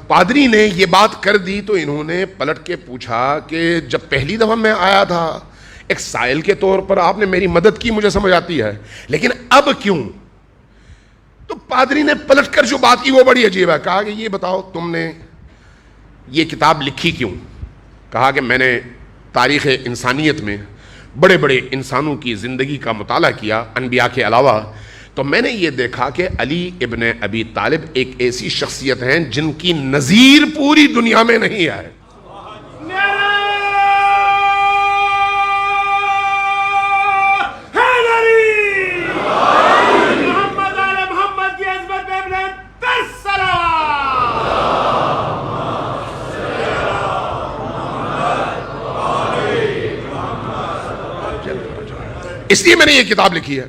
پادری نے یہ بات کر دی تو انہوں نے پلٹ کے پوچھا کہ جب پہلی دفعہ میں آیا تھا ایک سائل کے طور پر آپ نے میری مدد کی, مجھے سمجھ آتی ہے, لیکن اب کیوں؟ تو پادری نے پلٹ کر جو بات کی وہ بڑی عجیب ہے. کہا کہ یہ بتاؤ تم نے یہ کتاب لکھی کیوں؟ کہا کہ میں نے تاریخ انسانیت میں بڑے بڑے انسانوں کی زندگی کا مطالعہ کیا انبیاء کے علاوہ, تو میں نے یہ دیکھا کہ علی ابن ابی طالب ایک ایسی شخصیت ہیں جن کی نظیر پوری دنیا میں نہیں ہے. اس لیے میں نے یہ کتاب لکھی ہے.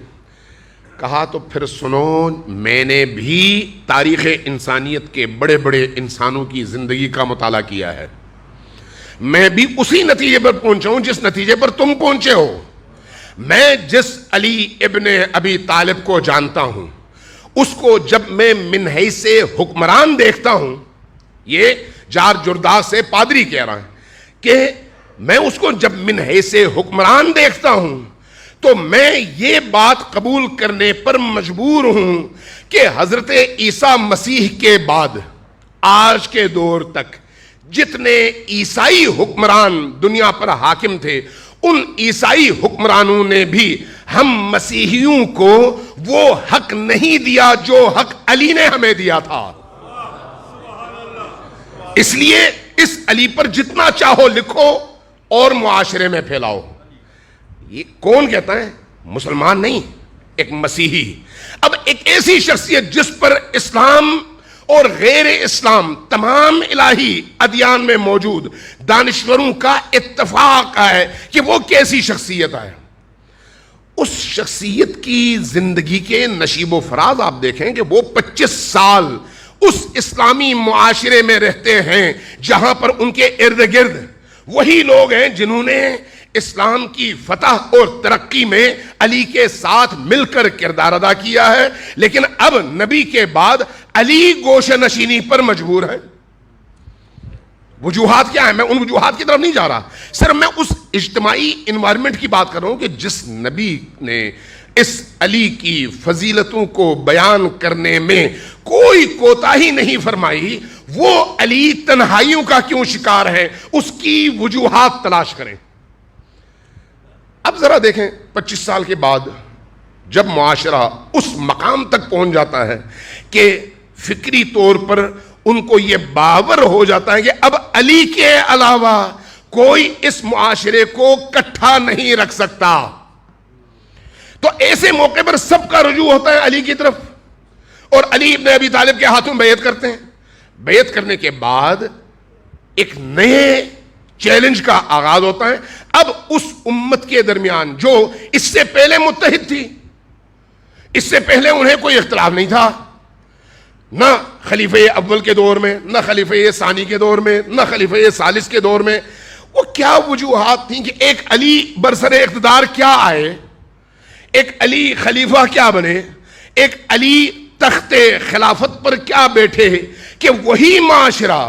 کہا تو پھر سنو, میں نے بھی تاریخ انسانیت کے بڑے بڑے انسانوں کی زندگی کا مطالعہ کیا ہے, میں بھی اسی نتیجے پر پہنچا ہوں جس نتیجے پر تم پہنچے ہو. میں جس علی ابن ابی طالب کو جانتا ہوں اس کو جب میں من حیث حکمران دیکھتا ہوں, یہ جار جرداق سے پادری کہہ رہا ہے کہ میں اس کو جب من حیث حکمران دیکھتا ہوں تو میں یہ بات قبول کرنے پر مجبور ہوں کہ حضرت عیسیٰ مسیح کے بعد آج کے دور تک جتنے عیسائی حکمران دنیا پر حاکم تھے, ان عیسائی حکمرانوں نے بھی ہم مسیحیوں کو وہ حق نہیں دیا جو حق علی نے ہمیں دیا تھا. اس لیے اس علی پر جتنا چاہو لکھو اور معاشرے میں پھیلاؤ. یہ کون کہتا ہے؟ مسلمان نہیں, ایک مسیحی. اب ایک ایسی شخصیت جس پر اسلام اور غیر اسلام تمام الہی ادیان میں موجود دانشوروں کا اتفاق ہے کہ وہ کیسی شخصیت ہے. اس شخصیت کی زندگی کے نشیب و فراز آپ دیکھیں کہ وہ 25 سال اس اسلامی معاشرے میں رہتے ہیں جہاں پر ان کے ارد گرد وہی لوگ ہیں جنہوں نے اسلام کی فتح اور ترقی میں علی کے ساتھ مل کر کردار ادا کیا ہے, لیکن اب نبی کے بعد علی گوشہ نشینی پر مجبور ہے. وجوہات کیا ہیں؟ میں ان وجوہات کی طرف نہیں جا رہا, صرف میں اس اجتماعی انوائرمنٹ کی بات کر رہا ہوں کہ جس نبی نے اس علی کی فضیلتوں کو بیان کرنے میں کوئی کوتاہی نہیں فرمائی, وہ علی تنہائیوں کا کیوں شکار ہے, اس کی وجوہات تلاش کریں. اب ذرا دیکھیں 25 سال کے بعد جب معاشرہ اس مقام تک پہنچ جاتا ہے کہ فکری طور پر ان کو یہ باور ہو جاتا ہے کہ اب علی کے علاوہ کوئی اس معاشرے کو کٹھا نہیں رکھ سکتا, تو ایسے موقع پر سب کا رجوع ہوتا ہے علی کی طرف, اور علی ابن ابی طالب کے ہاتھوں بیعت کرتے ہیں. بیعت کرنے کے بعد ایک نئے چیلنج کا آغاز ہوتا ہے. اب اس امت کے درمیان جو اس سے پہلے متحد تھی, اس سے پہلے انہیں کوئی اختلاف نہیں تھا, نہ خلیفہ اول کے دور میں, نہ خلیفہ ثانی کے دور میں, نہ خلیفہ ثالث کے دور میں, وہ کیا وجوہات تھیں کہ ایک علی برسر اقتدار کیا آئے, ایک علی خلیفہ کیا بنے, ایک علی تخت خلافت پر کیا بیٹھے, کہ وہی معاشرہ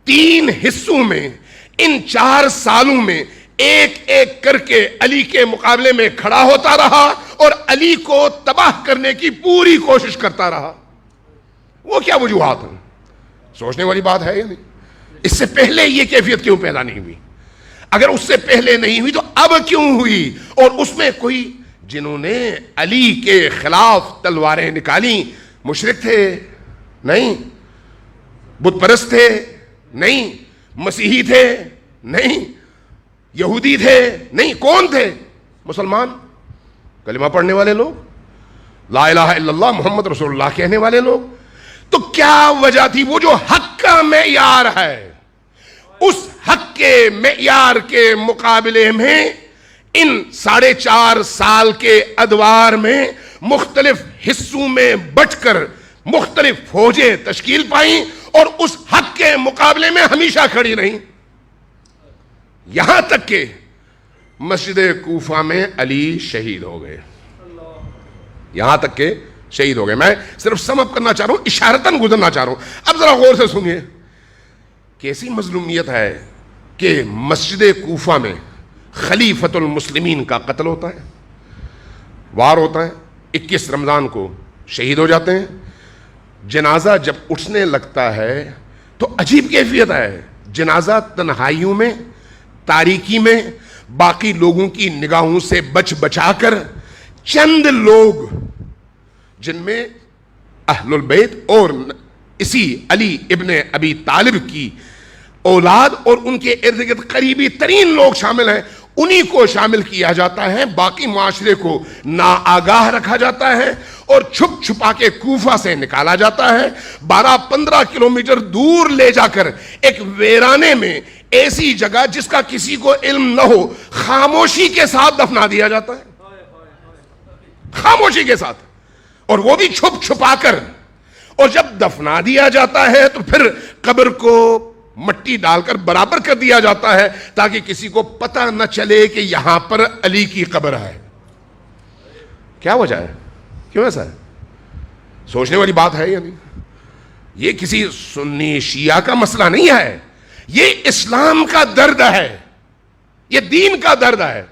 3 حصوں میں ان 4 سالوں میں ایک ایک کر کے علی کے مقابلے میں کھڑا ہوتا رہا اور علی کو تباہ کرنے کی پوری کوشش کرتا رہا. وہ کیا وجوہات ہیں؟ سوچنے والی بات ہے یا نہیں؟ اس سے پہلے یہ کیفیت کیوں پیدا نہیں ہوئی؟ اگر اس سے پہلے نہیں ہوئی تو اب کیوں ہوئی؟ اور اس میں کوئی جنہوں نے علی کے خلاف تلواریں نکالی مشرک تھے؟ نہیں. بت پرست تھے؟ نہیں. مسیحی تھے؟ نہیں. یہودی تھے؟ نہیں. کون تھے؟ مسلمان, کلمہ پڑھنے والے لوگ, لا الہ الا اللہ محمد رسول اللہ کہنے والے لوگ. تو کیا وجہ تھی؟ وہ جو حق کا معیار ہے, اس حق کے معیار کے مقابلے میں ان 4.5 سال کے ادوار میں مختلف حصوں میں بٹ کر مختلف فوجیں تشکیل پائیں اور اس حق کے مقابلے میں ہمیشہ کھڑی رہیں. یہاں تک کہ مسجد کوفہ میں علی شہید ہو گئے، یہاں تک کہ شہید ہو گئے. میں صرف سم اپ کرنا چاہ رہا ہوں، اشارتاً گزرنا چاہ رہا ہوں. اب ذرا غور سے سنیے، کیسی مظلومیت ہے کہ مسجد کوفہ میں خلیفۃ المسلمین کا قتل ہوتا ہے، وار ہوتا ہے، 21 رمضان کو شہید ہو جاتے ہیں. جنازہ جب اٹھنے لگتا ہے تو عجیب کیفیت ہے، جنازہ تنہائیوں میں، تاریکی میں، باقی لوگوں کی نگاہوں سے بچ بچا کر چند لوگ جن میں اہل البیت اور اسی علی ابن ابی طالب کی اولاد اور ان کے ارد گرد قریبی ترین لوگ شامل ہیں، انہی کو شامل کیا جاتا ہے. باقی معاشرے کو ناآگاہ رکھا جاتا ہے اور چھپ چھپا کے کوفہ سے نکالا جاتا ہے. 12-15 کلومیٹر دور لے جا کر ایک ویرانے میں، ایسی جگہ جس کا کسی کو علم نہ ہو، خاموشی کے ساتھ دفنا دیا جاتا ہے، خاموشی کے ساتھ، اور وہ بھی چھپ چھپا کر. اور جب دفنا دیا جاتا ہے تو پھر قبر کو مٹی ڈال کر برابر کر دیا جاتا ہے تاکہ کسی کو پتہ نہ چلے کہ یہاں پر علی کی قبر ہے. کیا وجہ ہے؟ کیوں ایسا ہے؟ سوچنے والی بات ہے یا نہیں؟ یہ کسی سنی شیعہ کا مسئلہ نہیں ہے، یہ اسلام کا درد ہے، یہ دین کا درد ہے.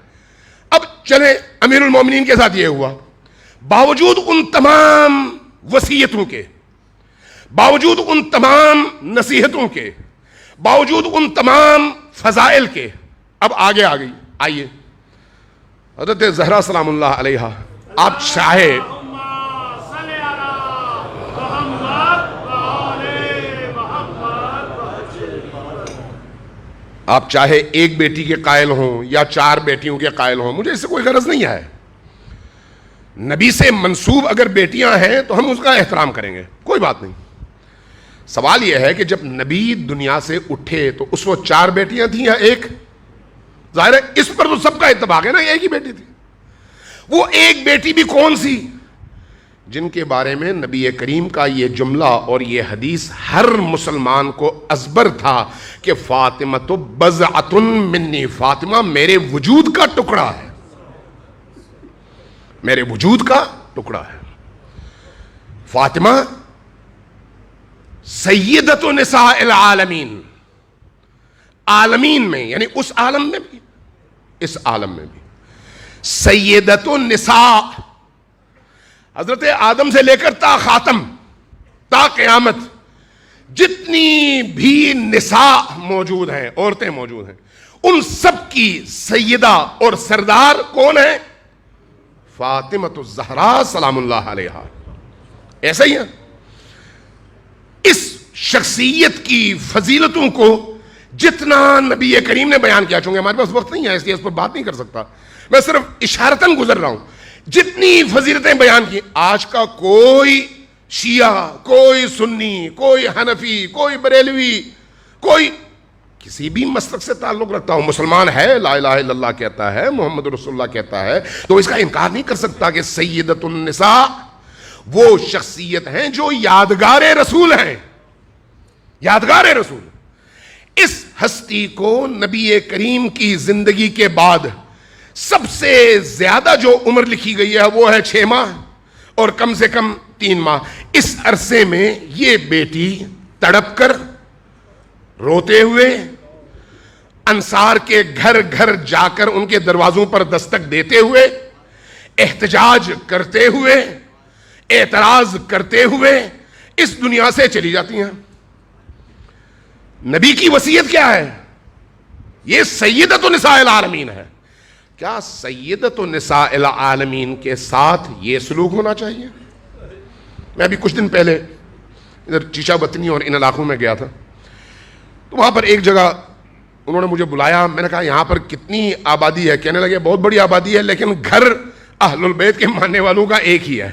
اب چلیں، امیر المومنین کے ساتھ یہ ہوا، باوجود ان تمام وصیتوں کے، باوجود ان تمام نصیحتوں کے، باوجود ان تمام فضائل کے، اب آگے آ گئی. آئیے حضرت زہرا سلام اللہ علیہا، آپ چاہے آپ چاہے ایک بیٹی کے قائل ہوں یا 4 بیٹیوں کے قائل ہوں، مجھے اس سے کوئی غرض نہیں ہے. نبی سے منسوب اگر بیٹیاں ہیں تو ہم اس کا احترام کریں گے، کوئی بات نہیں. سوال یہ ہے کہ جب نبی دنیا سے اٹھے تو اس وقت 4 بیٹیاں تھیں یا ایک؟ ظاہر ہے اس پر تو سب کا اتفاق ہے نا، ایک ہی بیٹی تھی. وہ ایک بیٹی بھی کون سی جن کے بارے میں نبی کریم کا یہ جملہ اور یہ حدیث ہر مسلمان کو ازبر تھا کہ فاطمہ تو بضعۃ منی، فاطمہ میرے وجود کا ٹکڑا ہے، میرے وجود کا ٹکڑا ہے. فاطمہ سیدۃ نساء العالمین، عالمین میں یعنی اس عالم میں بھی، اس عالم میں بھی سیدۃ النساء، حضرت آدم سے لے کر تا خاتم، تا قیامت جتنی بھی نساء موجود ہیں، عورتیں موجود ہیں، ان سب کی سیدہ اور سردار کون ہے؟ فاطمۃ الزہرا سلام اللہ علیہا. ایسا ہی ہے. اس شخصیت کی فضیلتوں کو جتنا نبی کریم نے بیان کیا، چونکہ ہمارے پاس وقت نہیں ہے اس لیے اس پر بات نہیں کر سکتا، میں صرف اشارتاً گزر رہا ہوں، جتنی فضیلتیں بیان کی، آج کا کوئی شیعہ، کوئی سنی، کوئی حنفی، کوئی بریلوی، کوئی کسی بھی مسلک سے تعلق رکھتا ہوں، مسلمان ہے، لا الہ الا اللہ کہتا ہے، محمد رسول اللہ کہتا ہے، تو اس کا انکار نہیں کر سکتا کہ سیدۃ النساء وہ شخصیت ہیں جو یادگار رسول ہیں، یادگار رسول. اس ہستی کو نبی کریم کی زندگی کے بعد سب سے زیادہ جو عمر لکھی گئی ہے وہ ہے 6 ماہ اور کم سے کم 3 ماہ. اس عرصے میں یہ بیٹی تڑپ کر، روتے ہوئے، انصار کے گھر گھر جا کر ان کے دروازوں پر دستک دیتے ہوئے، احتجاج کرتے ہوئے، اعتراض کرتے ہوئے اس دنیا سے چلی جاتی ہیں. نبی کی وصیت کیا ہے؟ یہ سیدۃ نساء العالمین ہے. کیا سیدۃ نساء العالمین کے ساتھ یہ سلوک ہونا چاہیے؟ میں ابھی کچھ دن پہلے ادھر چیچا بطنی اور ان علاقوں میں گیا تھا، تو وہاں پر ایک جگہ انہوں نے مجھے بلایا. میں نے کہا یہاں پر کتنی آبادی ہے؟ کہنے لگے بہت بڑی آبادی ہے لیکن گھر اہل البیت کے ماننے والوں کا ایک ہی ہے.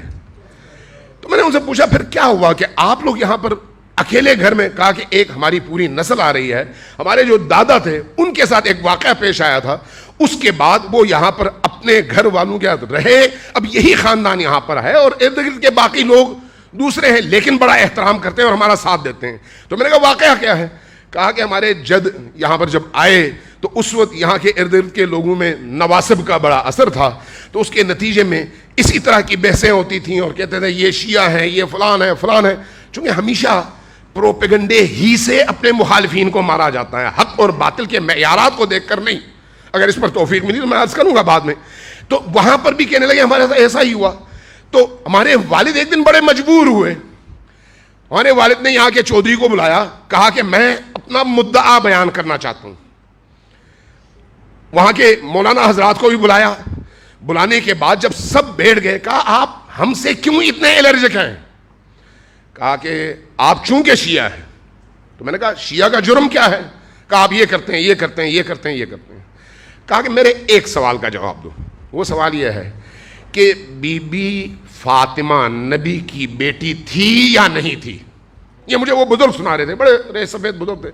تو میں نے ان سے پوچھا پھر کیا ہوا کہ آپ لوگ یہاں پر اکیلے گھر میں؟ کہا کہ ایک ہماری پوری نسل آ رہی ہے، ہمارے جو دادا تھے ان کے ساتھ ایک واقعہ پیش آیا تھا، اس کے بعد وہ یہاں پر اپنے گھر والوں کے ساتھ رہے، اب یہی خاندان یہاں پر ہے اور ارد گرد کے باقی لوگ دوسرے ہیں لیکن بڑا احترام کرتے ہیں اور ہمارا ساتھ دیتے ہیں. تو میں نے کہا واقعہ کیا ہے؟ کہا کہ ہمارے جد یہاں پر جب آئے تو اس وقت یہاں کے ارد گرد کے لوگوں میں نواسب کا بڑا اثر تھا، تو اس کے نتیجے میں اسی طرح کی بحثیں ہوتی تھیں اور کہتے تھے یہ شیعہ ہیں، یہ فلان ہے فلان ہے، چونکہ ہمیشہ پروپیگنڈے ہی سے اپنے مخالفین کو مارا جاتا ہے، حق اور باطل کے معیارات کو دیکھ کر نہیں۔ اگر اس پر توفیق ملی تو میں عرض کروں گا بعد میں۔ تو وہاں پر بھی کہنے لگے ہمارے ساتھ ایسا ہی ہوا۔ تو ہمارے والد ایک دن بڑے مجبور ہوئے، ہمارے والد نے یہاں کے چودھری کو بلایا، کہا کہ میں اپنا مدعا بیان کرنا چاہتا ہوں۔ وہاں کے مولانا حضرات کو بھی بلایا، بلانے کے بعد جب سب بیٹھ گئے، کہا آپ ہم سے کیوں اتنے الرجک ہیں؟ کہا کہ آپ چونکہ شیعہ ہیں۔ تو میں نے کہا شیعہ کا جرم کیا ہے؟ کہا آپ یہ کرتے ہیں، یہ کرتے ہیں، یہ کرتے ہیں، یہ کرتے ہیں۔ کہا کہ میرے ایک سوال کا جواب دو۔ وہ سوال یہ ہے کہ بی بی فاطمہ نبی کی بیٹی تھی یا نہیں تھی؟ یہ مجھے وہ بزرگ سنا رہے تھے، بڑے رے سفید بزرگ تھے،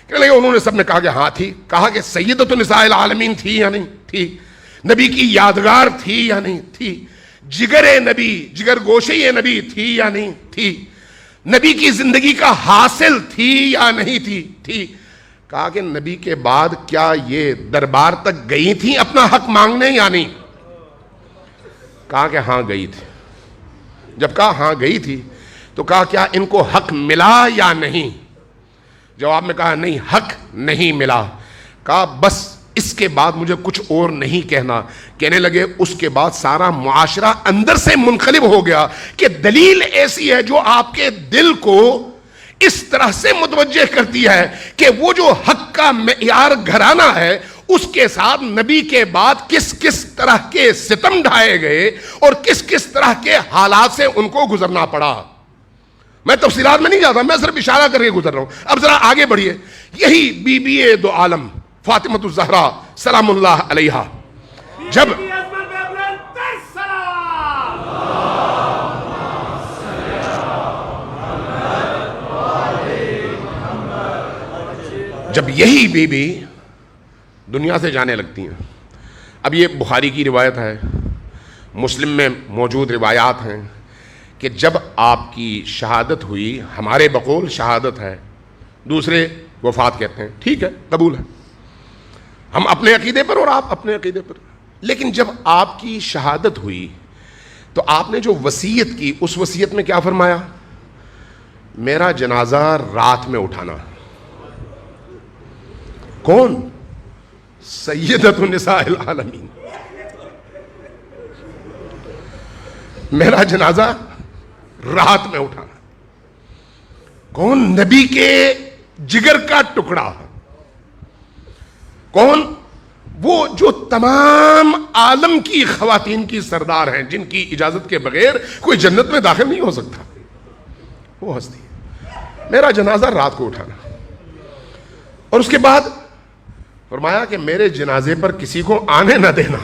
کہنے لگے انہوں نے سب نے کہا کہ ہاں تھی۔ کہا کہ سیدۃ النساء العالمین تھی یا نہیں تھی؟ نبی کی یادگار تھی یا نہیں تھی؟ جگر نبی، جگر گوشے نبی تھی یا نہیں تھی؟ نبی کی زندگی کا حاصل تھی یا نہیں تھی؟ تھی۔ کہا کہ نبی کے بعد کیا یہ دربار تک گئی تھی اپنا حق مانگنے یا نہیں؟ کہا کہ ہاں گئی تھی۔ جب کہا ہاں گئی تھی تو کہا کیا ان کو حق ملا یا نہیں؟ جواب میں کہا نہیں، حق نہیں ملا۔ کہا بس اس کے بعد مجھے کچھ اور نہیں کہنا۔ کہنے لگے اس کے بعد سارا معاشرہ اندر سے منقلب ہو گیا کہ دلیل ایسی ہے جو آپ کے دل کو اس طرح سے متوجہ کرتی ہے کہ وہ جو حق کا معیار گھرانہ ہے، اس کے ساتھ نبی کے بعد کس کس طرح کے ستم ڈھائے گئے اور کس کس طرح کے حالات سے ان کو گزرنا پڑا۔ میں تفصیلات میں نہیں جاتا، میں صرف اشارہ کر کے گزر رہا ہوں۔ اب ذرا آگے بڑھیے۔ یہی بی بی دو عالم فاطمۃ الزہرا سلام اللہ علیہا جب یہی بی بی دنیا سے جانے لگتی ہیں۔ اب یہ بخاری کی روایت ہے، مسلم میں موجود روایات ہیں کہ جب آپ کی شہادت ہوئی، ہمارے بقول شہادت ہے، دوسرے وفات کہتے ہیں، ٹھیک ہے قبول ہے، ہم اپنے عقیدے پر اور آپ اپنے عقیدے پر۔ لیکن جب آپ کی شہادت ہوئی تو آپ نے جو وصیت کی، اس وصیت میں کیا فرمایا؟ میرا جنازہ رات میں اٹھانا۔ کون؟ سیدۃ النساء العالمین۔ میرا جنازہ رات میں اٹھانا۔ کون؟ نبی کے جگر کا ٹکڑا۔ کون؟ وہ جو تمام عالم کی خواتین کی سردار ہیں، جن کی اجازت کے بغیر کوئی جنت میں داخل نہیں ہو سکتا، وہ ہستی۔ میرا جنازہ رات کو اٹھانا، اور اس کے بعد فرمایا کہ میرے جنازے پر کسی کو آنے نہ دینا،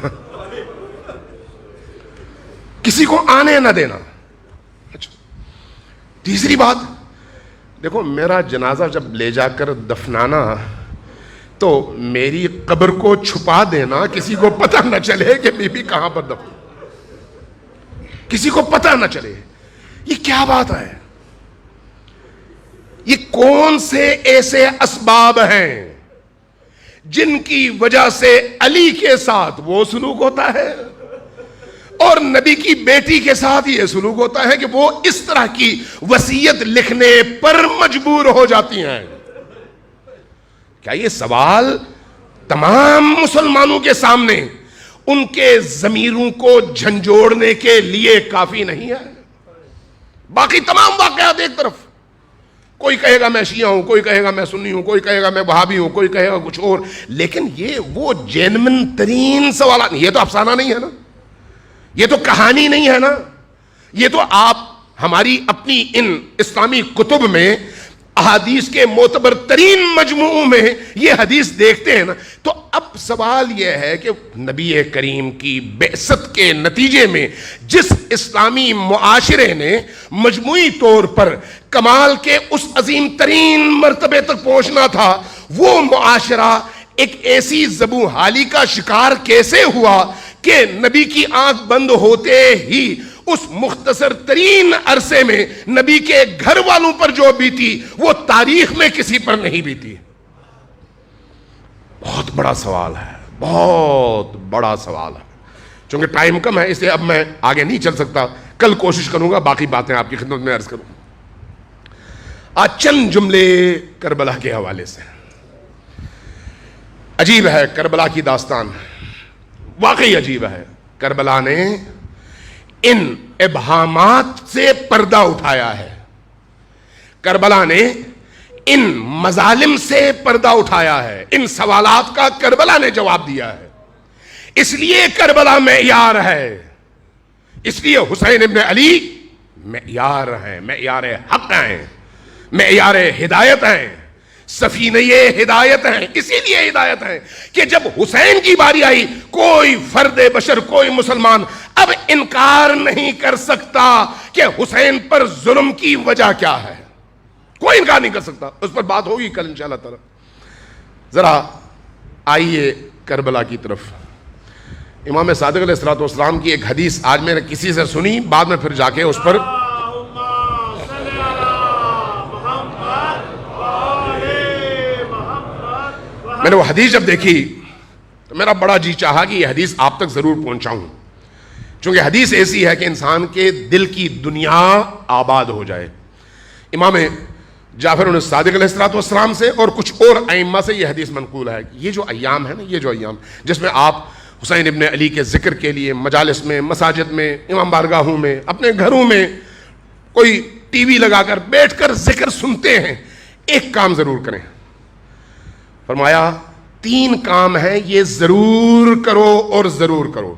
کسی کو آنے نہ دینا۔ اچھا، تیسری بات دیکھو، میرا جنازہ جب لے جا کر دفنانا تو میری قبر کو چھپا دینا، کسی کو پتہ نہ چلے کہ بی بی کہاں پر دفن، کسی کو پتہ نہ چلے۔ یہ کیا بات ہے؟ یہ کون سے ایسے اسباب ہیں جن کی وجہ سے علی کے ساتھ وہ سلوک ہوتا ہے اور نبی کی بیٹی کے ساتھ یہ سلوک ہوتا ہے کہ وہ اس طرح کی وصیت لکھنے پر مجبور ہو جاتی ہیں؟ کیا یہ سوال تمام مسلمانوں کے سامنے ان کے ضمیروں کو جھنجھوڑنے کے لیے کافی نہیں ہے؟ باقی تمام واقعات ایک طرف، کوئی کہے گا میں شیعہ ہوں، کوئی کہے گا میں سنی ہوں، کوئی کہے گا میں وہابی ہوں، کوئی کہے گا کچھ اور، لیکن یہ وہ جینمن ترین سوالات، یہ تو افسانہ نہیں ہے نا، یہ تو کہانی نہیں ہے نا، یہ تو آپ ہماری اپنی ان اسلامی کتب میں احادیث کے معتبر ترین مجموعوں میں یہ حدیث دیکھتے ہیں نا۔ تو اب سوال یہ ہے کہ نبی کریم کی بعثت کے نتیجے میں جس اسلامی معاشرے نے مجموعی طور پر کمال کے اس عظیم ترین مرتبے تک پہنچنا تھا، وہ معاشرہ ایک ایسی زبوں حالی کا شکار کیسے ہوا کہ نبی کی آنکھ بند ہوتے ہی اس مختصر ترین عرصے میں نبی کے گھر والوں پر جو بیتی وہ تاریخ میں کسی پر نہیں بیتی۔ بہت بڑا سوال ہے، بہت بڑا سوال ہے. چونکہ ٹائم کم ہے اس لیے اب میں آگے نہیں چل سکتا، کل کوشش کروں گا باقی باتیں آپ کی خدمت میں عرض کروں. آج چند جملے کربلا کے حوالے سے. عجیب ہے کربلا کی داستان، واقعی عجیب ہے. کربلا نے ان ابہامات سے پردہ اٹھایا ہے، کربلا نے ان مظالم سے پردہ اٹھایا ہے، ان سوالات کا کربلا نے جواب دیا ہے. اس لیے کربلا معیار ہے، اس لیے حسین ابن علی معیار ہیں، معیار حق ہیں، معیار ہدایت ہیں، سفینہ ہدایت ہیں. اسی لیے ہدایت ہیں کہ جب حسین کی باری آئی کوئی فرد بشر، کوئی مسلمان اب انکار نہیں کر سکتا کہ حسین پر ظلم کی وجہ کیا ہے. کوئی انکار نہیں کر سکتا. اس پر بات ہوگی کل انشاءاللہ تعالی. ذرا آئیے کربلا کی طرف. امام صادق علیہ الصلوۃ والسلام کی ایک حدیث آج میں نے کسی سے سنی، بعد میں پھر جا کے اس پر میں نے وہ حدیث جب دیکھی تو میرا بڑا جی چاہا کہ یہ حدیث آپ تک ضرور پہنچاؤں، چونکہ حدیث ایسی ہے کہ انسان کے دل کی دنیا آباد ہو جائے. امام جعفر صادق علیہ الصلوۃ والسلام سے اور کچھ اور ائمہ سے یہ حدیث منقول ہے. یہ جو ایام ہے نا، یہ جو ایام جس میں آپ حسین ابن علی کے ذکر کے لیے مجالس میں، مساجد میں، امام بارگاہوں میں، اپنے گھروں میں کوئی ٹی وی لگا کر بیٹھ کر ذکر سنتے ہیں، ایک کام ضرور کریں. فرمایا 3 کام ہیں، یہ ضرور کرو اور ضرور کرو.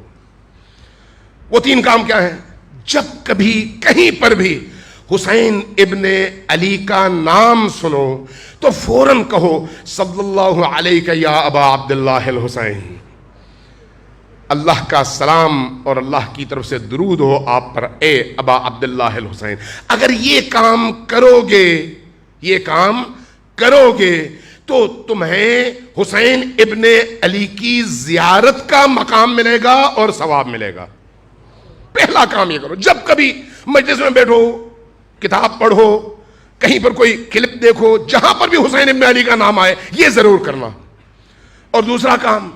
وہ 3 کام کیا ہیں؟ جب کبھی کہیں پر بھی حسین ابن علی کا نام سنو تو فوراً کہو صلی اللہ علیہ یا ابا عبداللہ الحسین. اللہ کا سلام اور اللہ کی طرف سے درود ہو آپ پر اے ابا عبداللہ الحسین. اگر یہ کام کرو گے، یہ کام کرو گے تو تمہیں حسین ابن علی کی زیارت کا مقام ملے گا اور ثواب ملے گا. پہلا کام یہ کرو، جب کبھی مجلس میں بیٹھو، کتاب پڑھو، کہیں پر کوئی کلپ دیکھو، جہاں پر بھی حسین ابن علی کا نام آئے یہ ضرور کرنا. اور دوسرا کام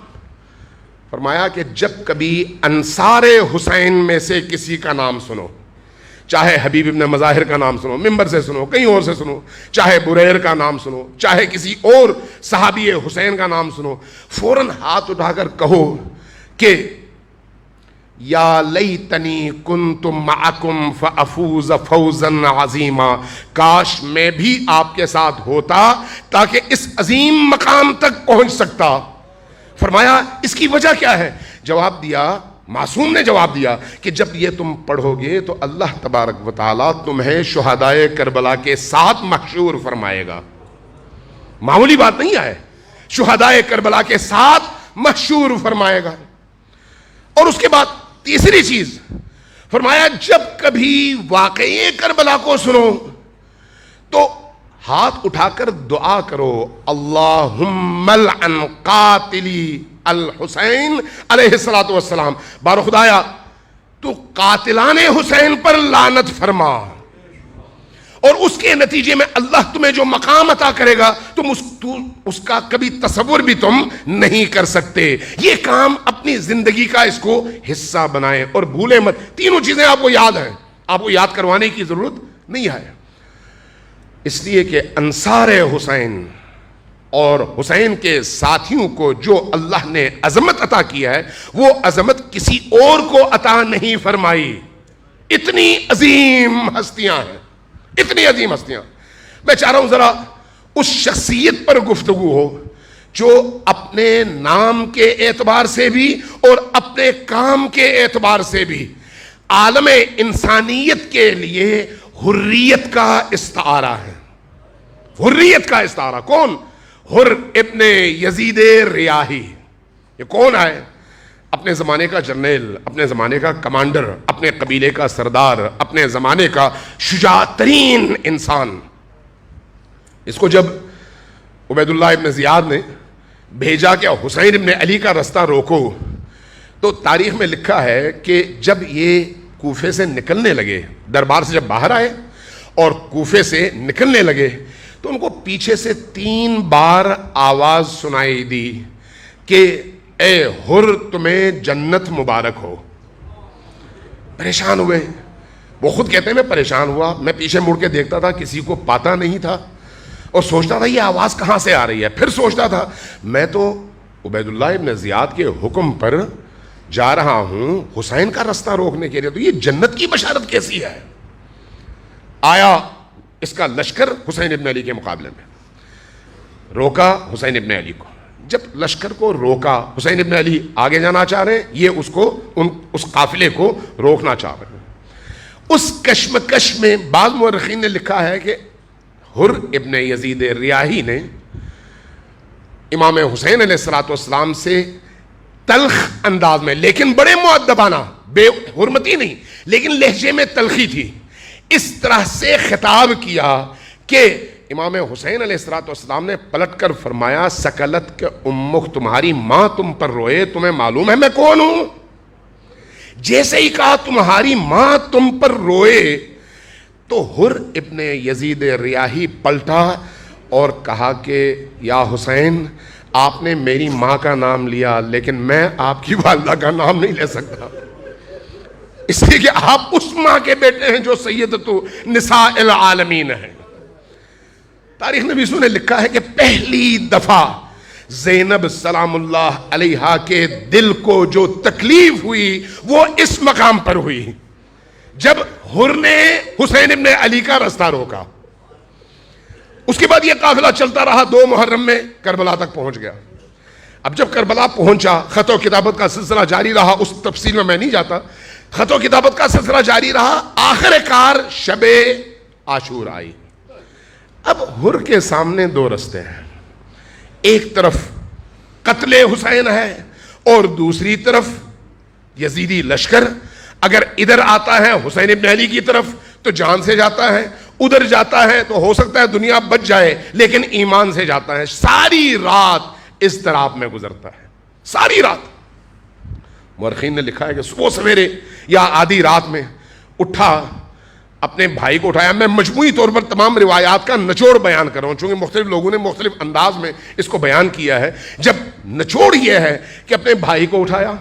فرمایا کہ جب کبھی انصار حسین میں سے کسی کا نام سنو، چاہے حبیب ابن مظاہر کا نام سنو، ممبر سے سنو، کہیں اور سے سنو، چاہے بریر کا نام سنو، چاہے کسی اور صحابی حسین کا نام سنو، فوراً ہاتھ اٹھا کر کہو کہ یا لیتنی کنت معکم فافوز فوزا عظیما. کاش میں بھی آپ کے ساتھ ہوتا تاکہ اس عظیم مقام تک پہنچ سکتا. فرمایا اس کی وجہ کیا ہے؟ جواب دیا، معصوم نے جواب دیا کہ جب یہ تم پڑھو گے تو اللہ تبارک و تعالیٰ تمہیں شہدائے کربلا کے ساتھ محشور فرمائے گا. معمولی بات نہیں ہے، شہدائے کربلا کے ساتھ محشور فرمائے گا. اور اس کے بعد تیسری چیز فرمایا جب کبھی واقعی کربلا کو سنو تو ہاتھ اٹھا کر دعا کرو اللہم لعن قاتلی الحسین علیہ الصلوۃ والسلام. بارو خدایا تو قاتلان حسین پر لعنت فرما، اور اس کے نتیجے میں اللہ تمہیں جو مقام عطا کرے گا تم اس کا کبھی تصور بھی تم نہیں کر سکتے. یہ کام اپنی زندگی کا اس کو حصہ بنائیں اور بھولیں مت. تینوں چیزیں آپ کو یاد ہیں، آپ کو یاد کروانے کی ضرورت نہیں ہے، اس لیے کہ انصار حسین اور حسین کے ساتھیوں کو جو اللہ نے عظمت عطا کیا ہے وہ عظمت کسی اور کو عطا نہیں فرمائی. اتنی عظیم ہستیاں ہیں، اتنی عظیم ہستیاں. میں چاہ رہا ہوں ذرا اس شخصیت پر گفتگو ہو جو اپنے نام کے اعتبار سے بھی اور اپنے کام کے اعتبار سے بھی عالم انسانیت کے لیے حریت کا استعارہ ہے. حریت کا استعارہ. کون؟ حر ابن یزید ریاحی. یہ کون ہے؟ اپنے زمانے کا جرنیل، اپنے زمانے کا کمانڈر، اپنے قبیلے کا سردار، اپنے زمانے کا شجاع ترین انسان. اس کو جب عبید اللہ ابن زیاد نے بھیجا کہ حسین ابن علی کا رستہ روکو، تو تاریخ میں لکھا ہے کہ جب یہ کوفے سے نکلنے لگے، دربار سے جب باہر آئے اور کوفے سے نکلنے لگے تو ان کو پیچھے سے 3 بار آواز سنائی دی کہ اے حر تمہیں جنت مبارک ہو. پریشان ہوئے. وہ خود کہتے ہیں میں پریشان ہوا, میں پیچھے مڑ کے دیکھتا تھا, کسی کو پاتا نہیں تھا, اور سوچتا تھا یہ آواز کہاں سے آ رہی ہے. پھر سوچتا تھا میں تو عبید اللہ ابن زیاد کے حکم پر جا رہا ہوں حسین کا رستہ روکنے کے لیے, تو یہ جنت کی بشارت کیسی ہے. آیا اس کا لشکر حسین ابن علی کے مقابلے میں, روکا حسین ابن علی کو. جب لشکر کو روکا, حسین ابن علی آگے جانا چاہ رہے ہیں, یہ اس قافلے کو روکنا چاہ رہے ہیں. اس کشمکش میں بعض مورخین نے لکھا ہے کہ حر ابن یزید ریاحی نے امام حسین علیہ السلام سے تلخ انداز میں, لیکن بڑے مؤدبانہ, بے حرمتی نہیں, لیکن لہجے میں تلخی تھی, اس طرح سے خطاب کیا کہ امام حسین علیہ السلام نے پلٹ کر فرمایا سکلت کے امک, تمہاری ماں تم پر روئے, تمہیں معلوم ہے میں کون ہوں. جیسے ہی کہا تمہاری ماں تم پر روئے, تو حر ابن یزید ریاحی پلٹا اور کہا کہ یا حسین آپ نے میری ماں کا نام لیا, لیکن میں آپ کی والدہ کا نام نہیں لے سکتا, اس لیے کہ آپ اس ماں کے بیٹے ہیں جو سیدۃ نساء العالمین ہیں. تاریخ نویسوں نے لکھا ہے کہ پہلی دفعہ زینب سلام اللہ علیہا کے دل کو جو تکلیف ہوئی وہ اس مقام پر ہوئی جب حر نے حسین ابن علی کا رستہ روکا. اس کے بعد یہ قافلہ چلتا رہا, 2 محرم میں کربلا تک پہنچ گیا. اب جب کربلا پہنچا, خط و کتابت کا سلسلہ جاری رہا, اس تفصیل میں نہیں جاتا, خط و کتابت کا سلسلہ جاری رہا. آخر کار شب عاشور آئی. اب حر کے سامنے 2 رستے ہیں, ایک طرف قتل حسین ہے اور دوسری طرف یزیدی لشکر. اگر ادھر آتا ہے حسین ابن علی کی طرف تو جان سے جاتا ہے, ادھر جاتا ہے تو ہو سکتا ہے دنیا بچ جائے لیکن ایمان سے جاتا ہے. ساری رات اضطراب میں گزرتا ہے, ساری رات. مورخین نے لکھا ہے کہ صبح سویرے یا آدھی رات میں اٹھا, اپنے بھائی کو اٹھایا. میں مجموعی طور پر تمام روایات کا نچوڑ بیان کر رہا ہوں چونکہ مختلف لوگوں نے مختلف انداز میں اس کو بیان کیا ہے. جب نچوڑ یہ ہے کہ اپنے بھائی کو اٹھایا,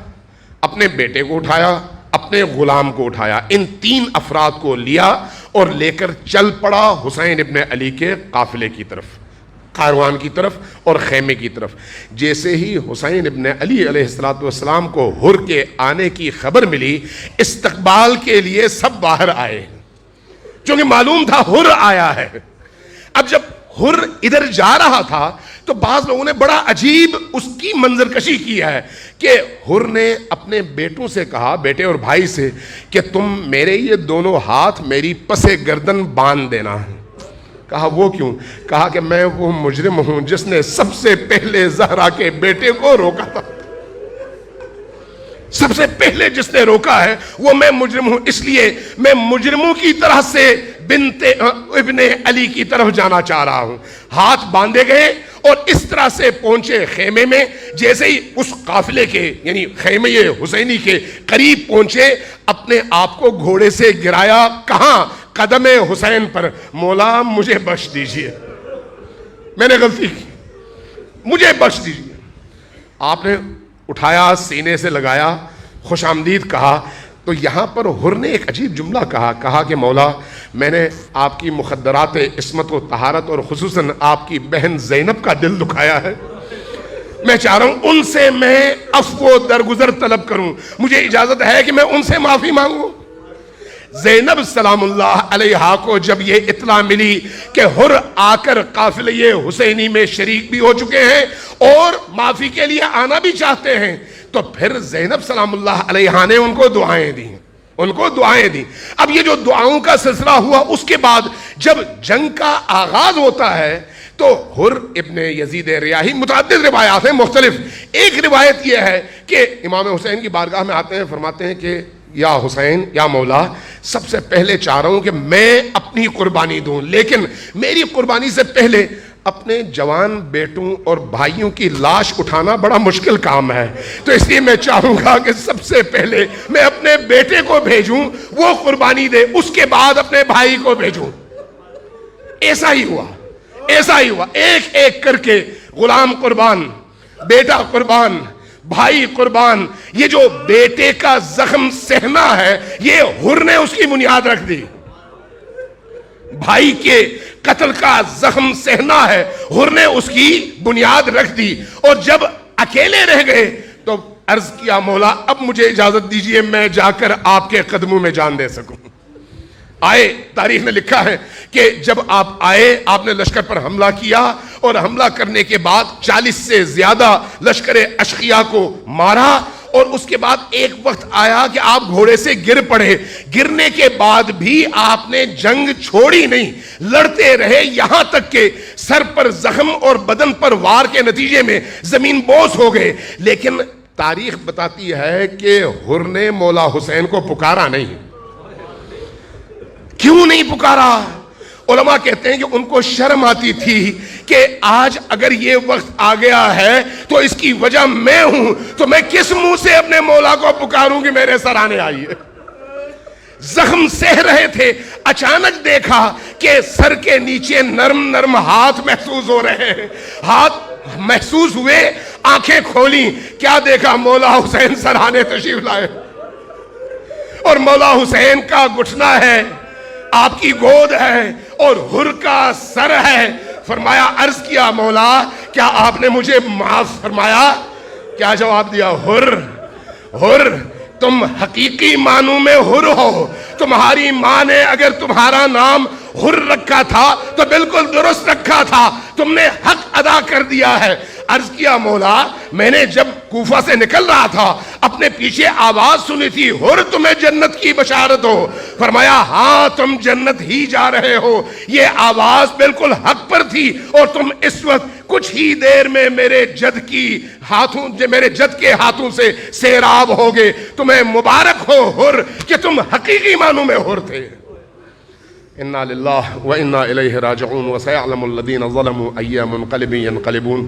اپنے بیٹے کو اٹھایا, اپنے غلام کو اٹھایا, ان 3 افراد کو لیا اور لے کر چل پڑا حسین ابن علی کے قافلے کی طرف, کاروان کی طرف اور خیمے کی طرف. جیسے ہی حسین ابن علی علیہ السلام کو حر کے آنے کی خبر ملی, استقبال کے لیے سب باہر آئے چونکہ معلوم تھا حر آیا ہے. اب جب حر ادھر جا رہا تھا تو بعض لوگوں نے بڑا عجیب اس کی منظر کشی کی ہے کہ حر نے اپنے بیٹوں سے کہا, بیٹے اور بھائی سے, کہ تم میرے یہ دونوں ہاتھ میری پسے گردن باندھ دینا. کہا وہ کیوں؟ کہا کہ میں وہ مجرم ہوں جس نے سب سے پہلے زہرا کے بیٹے کو روکا تھا, سب سے پہلے جس نے روکا ہے وہ میں مجرم ہوں, اس لیے میں مجرموں کی طرح سے بنت ابن علی کی طرف جانا چاہ رہا ہوں. ہاتھ باندھے گئے اور اس طرح سے پہنچے خیمے میں. جیسے ہی اس قافلے کے یعنی خیمے حسینی کے قریب پہنچے, اپنے آپ کو گھوڑے سے گرایا. کہاں؟ قدم حسین پر. مولا مجھے بخش دیجئے, میں نے غلطی کی, مجھے بخش دیجئے. آپ نے اٹھایا, سینے سے لگایا, خوش آمدید کہا. تو یہاں پر حر نے ایک عجیب جملہ کہا کہ مولا میں نے آپ کی مخدرات عصمت و طہارت اور خصوصاً آپ کی بہن زینب کا دل دکھایا ہے, میں چاہ رہا ہوں ان سے میں عفو و درگزر طلب کروں, مجھے اجازت ہے کہ میں ان سے معافی مانگوں. زینب سلام اللہ علیہا کو جب یہ اطلاع ملی کہ حر آ کر قافلے حسینی میں شریک بھی ہو چکے ہیں اور معافی کے لیے آنا بھی چاہتے ہیں, تو پھر زینب سلام اللہ علیہا نے ان کو دعائیں دیں. اب یہ جو دعاؤں کا سلسلہ ہوا, اس کے بعد جب جنگ کا آغاز ہوتا ہے تو حر ابن یزید ریاحی, متعدد روایات ہیں مختلف. ایک روایت یہ ہے کہ امام حسین کی بارگاہ میں آتے ہیں, فرماتے ہیں کہ یا حسین, یا مولا, سب سے پہلے چاہ رہا ہوں کہ میں اپنی قربانی دوں, لیکن میری قربانی سے پہلے اپنے جوان بیٹوں اور بھائیوں کی لاش اٹھانا بڑا مشکل کام ہے, تو اس لیے میں چاہوں گا کہ سب سے پہلے میں اپنے بیٹے کو بھیجوں, وہ قربانی دے, اس کے بعد اپنے بھائی کو بھیجوں. ایسا ہی ہوا, ایک ایک کر کے غلام قربان بیٹا قربان، بھائی قربان، یہ جو بیٹے کا زخم سہنا ہے یہ حر نے اس کی بنیاد رکھ دی. بھائی کے قتل کا زخم سہنا ہے، حر نے اس کی بنیاد رکھ دی. اور جب اکیلے رہ گئے تو عرض کیا مولا اب مجھے اجازت دیجئے میں جا کر آپ کے قدموں میں جان دے سکوں. آئے، تاریخ میں لکھا ہے کہ جب آپ آئے آپ نے لشکر پر حملہ کیا اور حملہ کرنے کے بعد 40 سے زیادہ لشکر اشقیاء کو مارا. اور اس کے بعد ایک وقت آیا کہ آپ گھوڑے سے گر پڑے. گرنے کے بعد بھی آپ نے جنگ چھوڑی نہیں، لڑتے رہے یہاں تک کہ سر پر زخم اور بدن پر وار کے نتیجے میں زمین بوس ہو گئے. لیکن تاریخ بتاتی ہے کہ حر نے مولا حسین کو پکارا نہیں. کیوں نہیں پکارا؟ علماء کہتے ہیں کہ ان کو شرم آتی تھی کہ آج اگر یہ وقت آ گیا ہے تو اس کی وجہ میں ہوں، تو میں کس منہ سے اپنے مولا کو پکاروں کہ میرے سرانے آئیے. زخم سہ رہے تھے، اچانک دیکھا کہ سر کے نیچے نرم نرم ہاتھ محسوس ہو رہے ہیں. ہاتھ محسوس ہوئے، آنکھیں کھولیں، کیا دیکھا؟ مولا حسین سرانے تشریف لائے اور مولا حسین کا گھٹنا ہے، آپ کی گود ہے اور حر کا سر ہے. فرمایا، عرض کیا مولا کیا آپ نے مجھے معاف فرمایا؟ کیا جواب دیا؟ حر، تم حقیقی معنوں میں حر ہو. تمہاری ماں نے اگر تمہارا نام حر رکھا تھا تو بالکل درست رکھا تھا، تم نے حق ادا کر دیا ہے. عرض کیا مولا میں نے جب کوفہ سے نکل رہا تھا اپنے پیچھے آواز سنی تھی، حر تمہیں جنت کی بشارت ہو. فرمایا ہاں تم جنت ہی جا رہے ہو، یہ آواز بالکل حق پر تھی اور تم اس وقت کچھ ہی دیر میں میرے جد کے ہاتھوں سے سیراب ہوگے. تمہیں مبارک ہو حر کہ تم حقیقی معنوں میں حر تھے. انا للہ و انا الیہ راجعون وسيعلم الذين ظلموا أي منقلب ينقلبون.